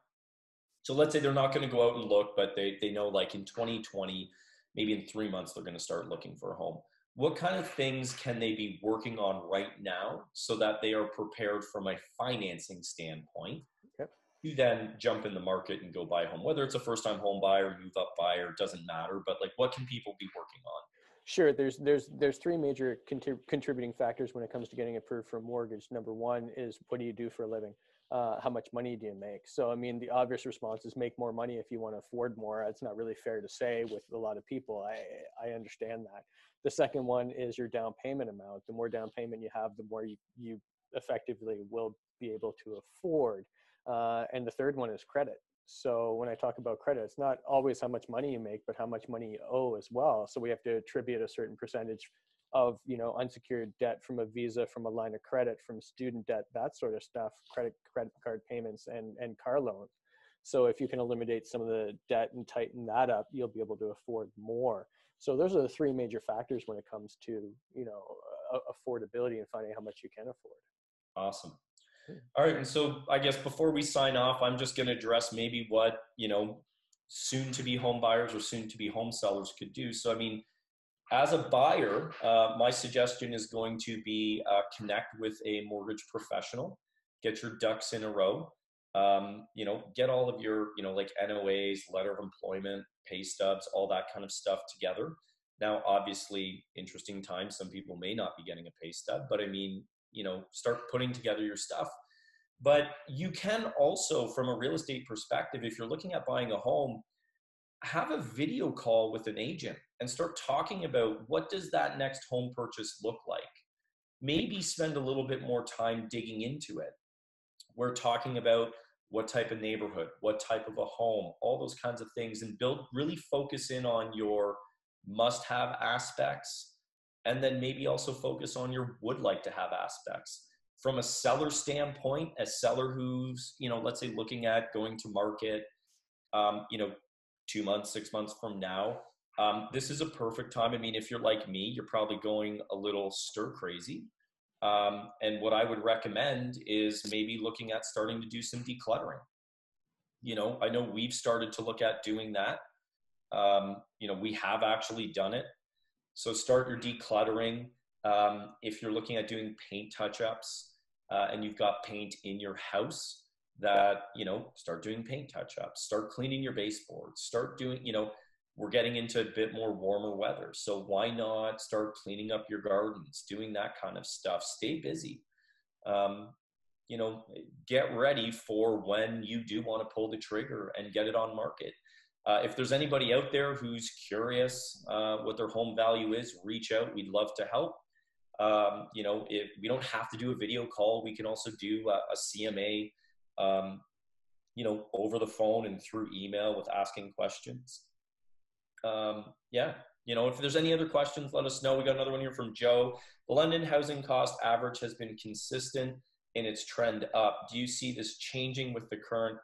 So let's say they're not going to go out and look, but they know, like, in 2020, maybe in 3 months, they're going to start looking for a home. What kind of things can they be working on right now so that they are prepared from a financing standpoint to then jump in the market and go buy a home? Whether it's a first-time home buyer, move-up buyer, doesn't matter. But like, what can people be working on? Sure. There's three major contributing factors when it comes to getting approved for a mortgage. Number one is, what do you do for a living? How much money do you make? So, I mean, the obvious response is make more money if you want to afford more. It's not really fair to say with a lot of people. I understand that. The second one is your down payment amount. The more down payment you have, the more you effectively will be able to afford. And the third one is credit. So when I talk about credit, it's not always how much money you make, but how much money you owe as well. So we have to attribute a certain percentage of, unsecured debt from a Visa, from a line of credit, from student debt, that sort of stuff, credit card payments and car loans. So if you can eliminate some of the debt and tighten that up, you'll be able to afford more. So those are the three major factors when it comes to, affordability and finding how much you can afford. Awesome. All right. And so I guess before we sign off, I'm just going to address maybe what, soon to be home buyers or soon to be home sellers could do. So, I mean, as a buyer, my suggestion is going to be connect with a mortgage professional, get your ducks in a row, get all of your, like NOAs, letter of employment, pay stubs, all that kind of stuff together. Now, obviously, interesting times, some people may not be getting a pay stub, but I mean, start putting together your stuff. But you can also, from a real estate perspective, if you're looking at buying a home, have a video call with an agent and start talking about what does that next home purchase look like. Maybe spend a little bit more time digging into it. We're talking about what type of neighborhood, what type of a home, all those kinds of things, and really focus in on your must-have aspects, and then maybe also focus on your would like to have aspects. From a seller standpoint, a seller who's, let's say looking at going to market, 2 months, 6 months from now, this is a perfect time. I mean, if you're like me, you're probably going a little stir crazy. And what I would recommend is maybe looking at starting to do some decluttering. I know we've started to look at doing that. We have actually done it. So start your decluttering. If you're looking at doing paint touch-ups and you've got paint in your house, that, start doing paint touch-ups, start cleaning your baseboards, start doing, we're getting into a bit more warmer weather. So why not start cleaning up your gardens, doing that kind of stuff, stay busy. Get ready for when you do want to pull the trigger and get it on market. If there's anybody out there who's curious what their home value is, reach out. We'd love to help. If we don't have to do a video call, we can also do a CMA, over the phone and through email with asking questions. If there's any other questions, let us know. We got another one here from Joe. The London housing cost average has been consistent in its trend up. Do you see this changing with the current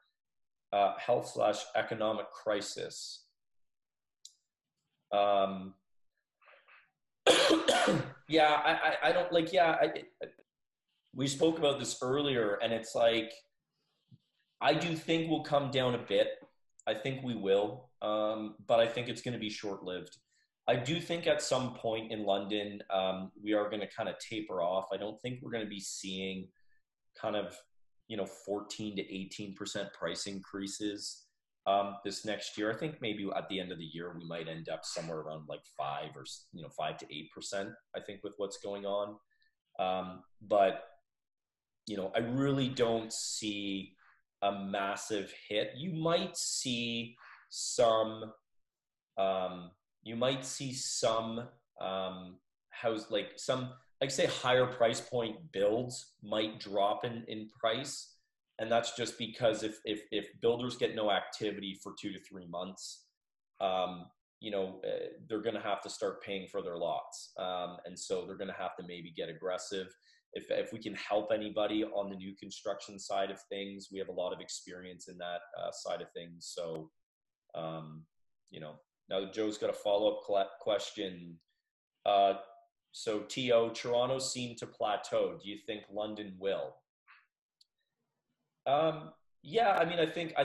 health/economic crisis? I don't like, we spoke about this earlier, and it's like, I do think we'll come down a bit. I think we will, but I think it's going to be short-lived. I do think at some point in London, we are going to kind of taper off. I don't think we're going to be seeing kind of, 14 to 18% price increases this next year. I think maybe at the end of the year, we might end up somewhere around like 5 to 8%, I think, with what's going on. But, I really don't see a massive hit. You might see some say higher price point builds might drop in price. And that's just because if builders get no activity for 2 to 3 months, they're going to have to start paying for their lots. And so they're going to have to maybe get aggressive. If we can help anybody on the new construction side of things, we have a lot of experience in that side of things. So, now Joe's got a follow-up question. So Toronto seemed to plateau. Do you think London will? I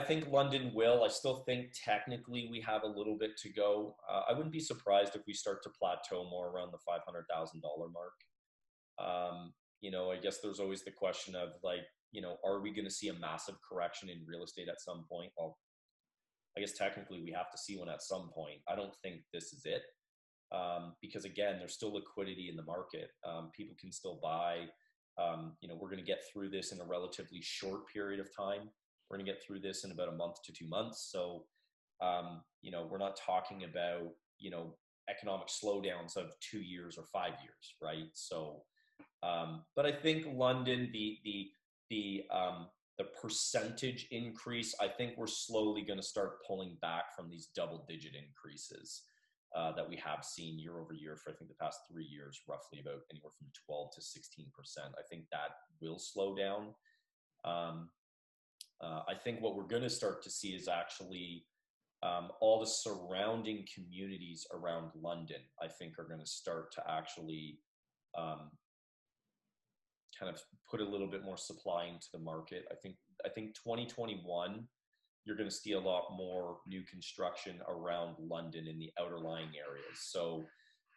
think London will. I still think technically we have a little bit to go. I wouldn't be surprised if we start to plateau more around the $500,000 mark. I guess there's always the question of like, are we going to see a massive correction in real estate at some point? Well, I guess technically we have to see one at some point. I don't think this is it. Because again, there's still liquidity in the market. People can still buy. We're going to get through this in a relatively short period of time. We're going to get through this in about a month to 2 months. So, we're not talking about, economic slowdowns of 2 years or 5 years, right? So, but I think London, the percentage increase, I think we're slowly going to start pulling back from these double-digit increases that we have seen year over year for, I think, the past 3 years, roughly about anywhere from 12 to 16%. I think that will slow down. I think what we're going to start to see is actually all the surrounding communities around London, I think, are going to start to actually um, kind of put a little bit more supply into the market. I think 2021, you're going to see a lot more new construction around London in the outer lying areas. So,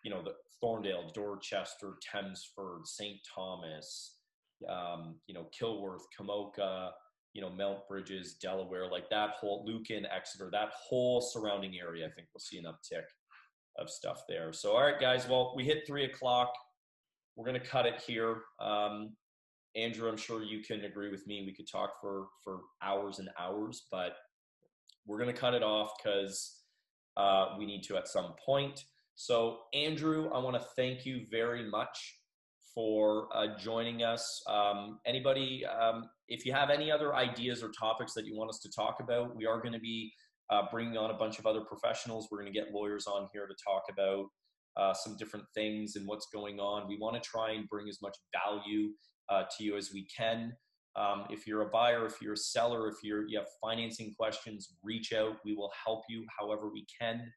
the Thorndale, Dorchester, Thamesford, St. Thomas, Kilworth, Kamoka, Mount Bridges, Delaware, like that whole Lucan, Exeter, that whole surrounding area, I think we'll see an uptick of stuff there. So, all right, guys, well, we hit 3:00. We're going to cut it here. Andrew, I'm sure you can agree with me. We could talk for hours and hours, but we're going to cut it off because we need to at some point. So, Andrew, I want to thank you very much for joining us. Anybody, if you have any other ideas or topics that you want us to talk about, we are going to be bringing on a bunch of other professionals. We're going to get lawyers on here to talk about some different things and what's going on. We want to try and bring as much value to you as we can. If you're a buyer, if you're a seller, if you have financing questions, reach out. We will help you however we can.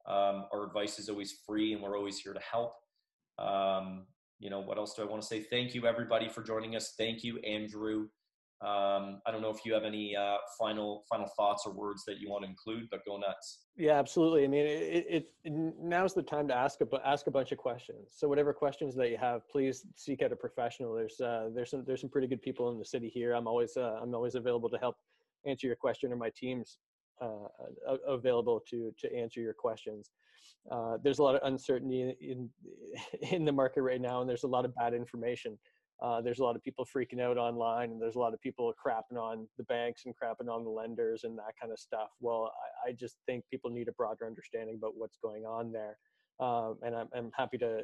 Our advice is always free, and we're always here to help. What else do I want to say? Thank you, everybody, for joining us. Thank you, Andrew. I don't know if you have any final thoughts or words that you want to include, but go nuts. Yeah, absolutely. I mean, now's the time to ask a bunch of questions. So whatever questions that you have, please seek out a professional. There's some pretty good people in the city here. I'm always available to help answer your question, or my team's available to answer your questions. There's a lot of uncertainty in the market right now, and there's a lot of bad information. There's a lot of people freaking out online, and there's a lot of people crapping on the banks and crapping on the lenders and that kind of stuff. Well, I just think people need a broader understanding about what's going on there. And I'm happy to,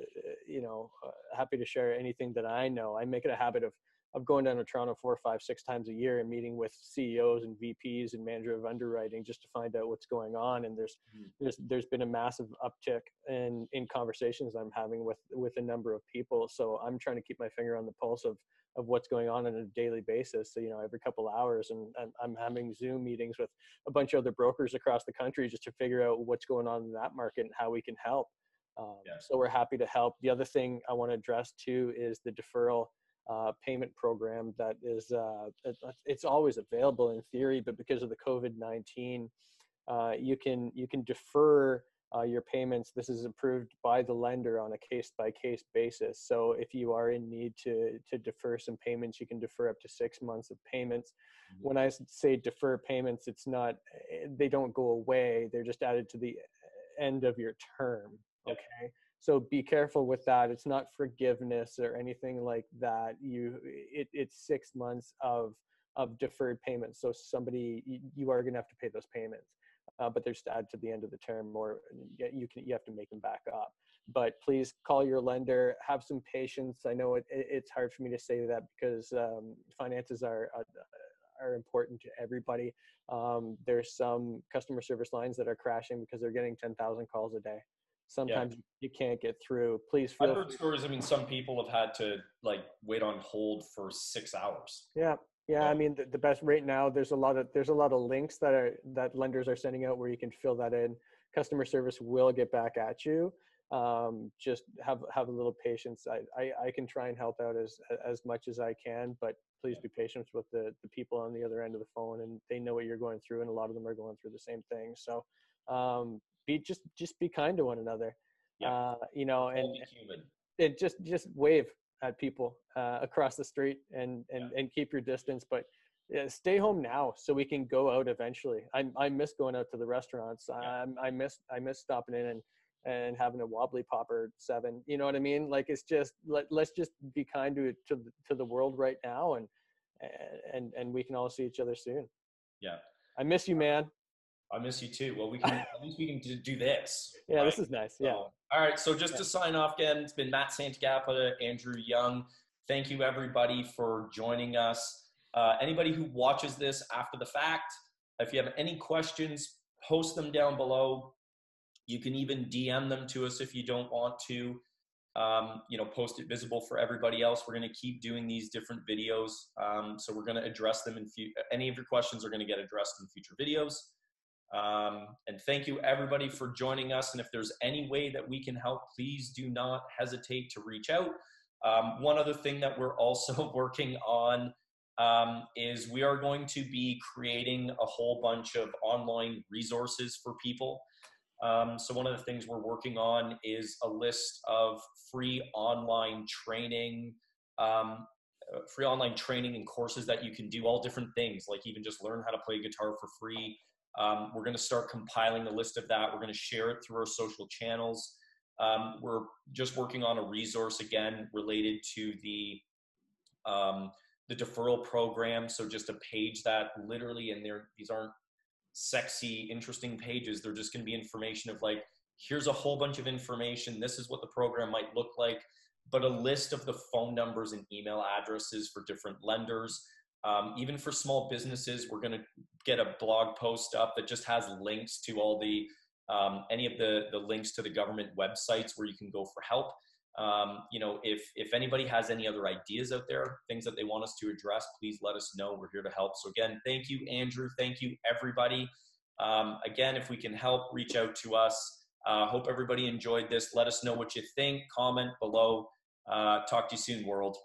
happy to share anything that I know. I make it a habit of going down to Toronto 4, 5, 6 times a year and meeting with CEOs and VPs and manager of underwriting just to find out what's going on. And there's been a massive uptick in conversations I'm having with a number of people. So I'm trying to keep my finger on the pulse of what's going on a daily basis. So, every couple of hours, and I'm having Zoom meetings with a bunch of other brokers across the country just to figure out what's going on in that market and how we can help. So we're happy to help. The other thing I want to address too is the deferral payment program that is it's always available in theory, but because of the COVID-19, you can defer your payments. This is approved by the lender on a case-by-case basis. So if you are in need to defer some payments, you can defer up to 6 months of payments. When I say defer payments, it's not, they don't go away. They're just added to the end of your term. Okay. So be careful with that. It's not forgiveness or anything like that. It's 6 months of deferred payments. So you are going to have to pay those payments, but they're just added to the end of the term, or you have to make them back up. But please call your lender. Have some patience. I know it's hard for me to say that because finances are important to everybody. There's some customer service lines that are crashing because they're getting 10,000 calls a day. Sometimes you can't get through. Please feel. I've heard stories. I mean, some people have had to wait on hold for 6 hours. Yeah. I mean, the best right now. There's a lot of links that lenders are sending out where you can fill that in. Customer service will get back at you. Just have a little patience. I can try and help out as much as I can, but please be patient with the people on the other end of the phone, and they know what you're going through, and a lot of them are going through the same thing. So. Just be kind to one another, and just wave at people across the street and keep your distance, but stay home now so we can go out eventually. I miss going out to the restaurants. I miss stopping in and having a wobbly popper 7. You know what I mean? Like, it's just let's just be kind to the world right now, and we can all see each other soon. Yeah. I miss you, man. I miss you too. Well, at least we can do this. Yeah, right? This is nice. Yeah. So, all right. So just to sign off again, it's been Matt Santagapa, Andrew Young. Thank you, everybody, for joining us. Anybody who watches this after the fact, if you have any questions, post them down below. You can even DM them to us if you don't want to. you know, post it visible for everybody else. We're going to keep doing these different videos. So we're going to address them in any of your questions are going to get addressed in future videos. And thank you everybody for joining us. And if there's any way that we can help, please do not hesitate to reach out. One other thing that we're also working on is we are going to be creating a whole bunch of online resources for people. So one of the things we're working on is a list of free online training, and courses that you can do, all different things, like even just learn how to play guitar for free. We're going to start compiling a list of that. We're going to share it through our social channels. We're just working on a resource again related to the deferral program. So just a page that literally, and these aren't sexy, interesting pages. They're just going to be information of like, here's a whole bunch of information. This is what the program might look like, but a list of the phone numbers and email addresses for different lenders. Even for small businesses, we're going to get a blog post up that just has links to all the any of the links to the government websites where you can go for help. You know, if anybody has any other ideas out there, things that they want us to address, please let us know. We're here to help. So again, thank you, Andrew. Thank you, everybody. Again, if we can help, reach out to us. Hope everybody enjoyed this. Let us know what you think. Comment below. Talk to you soon, world.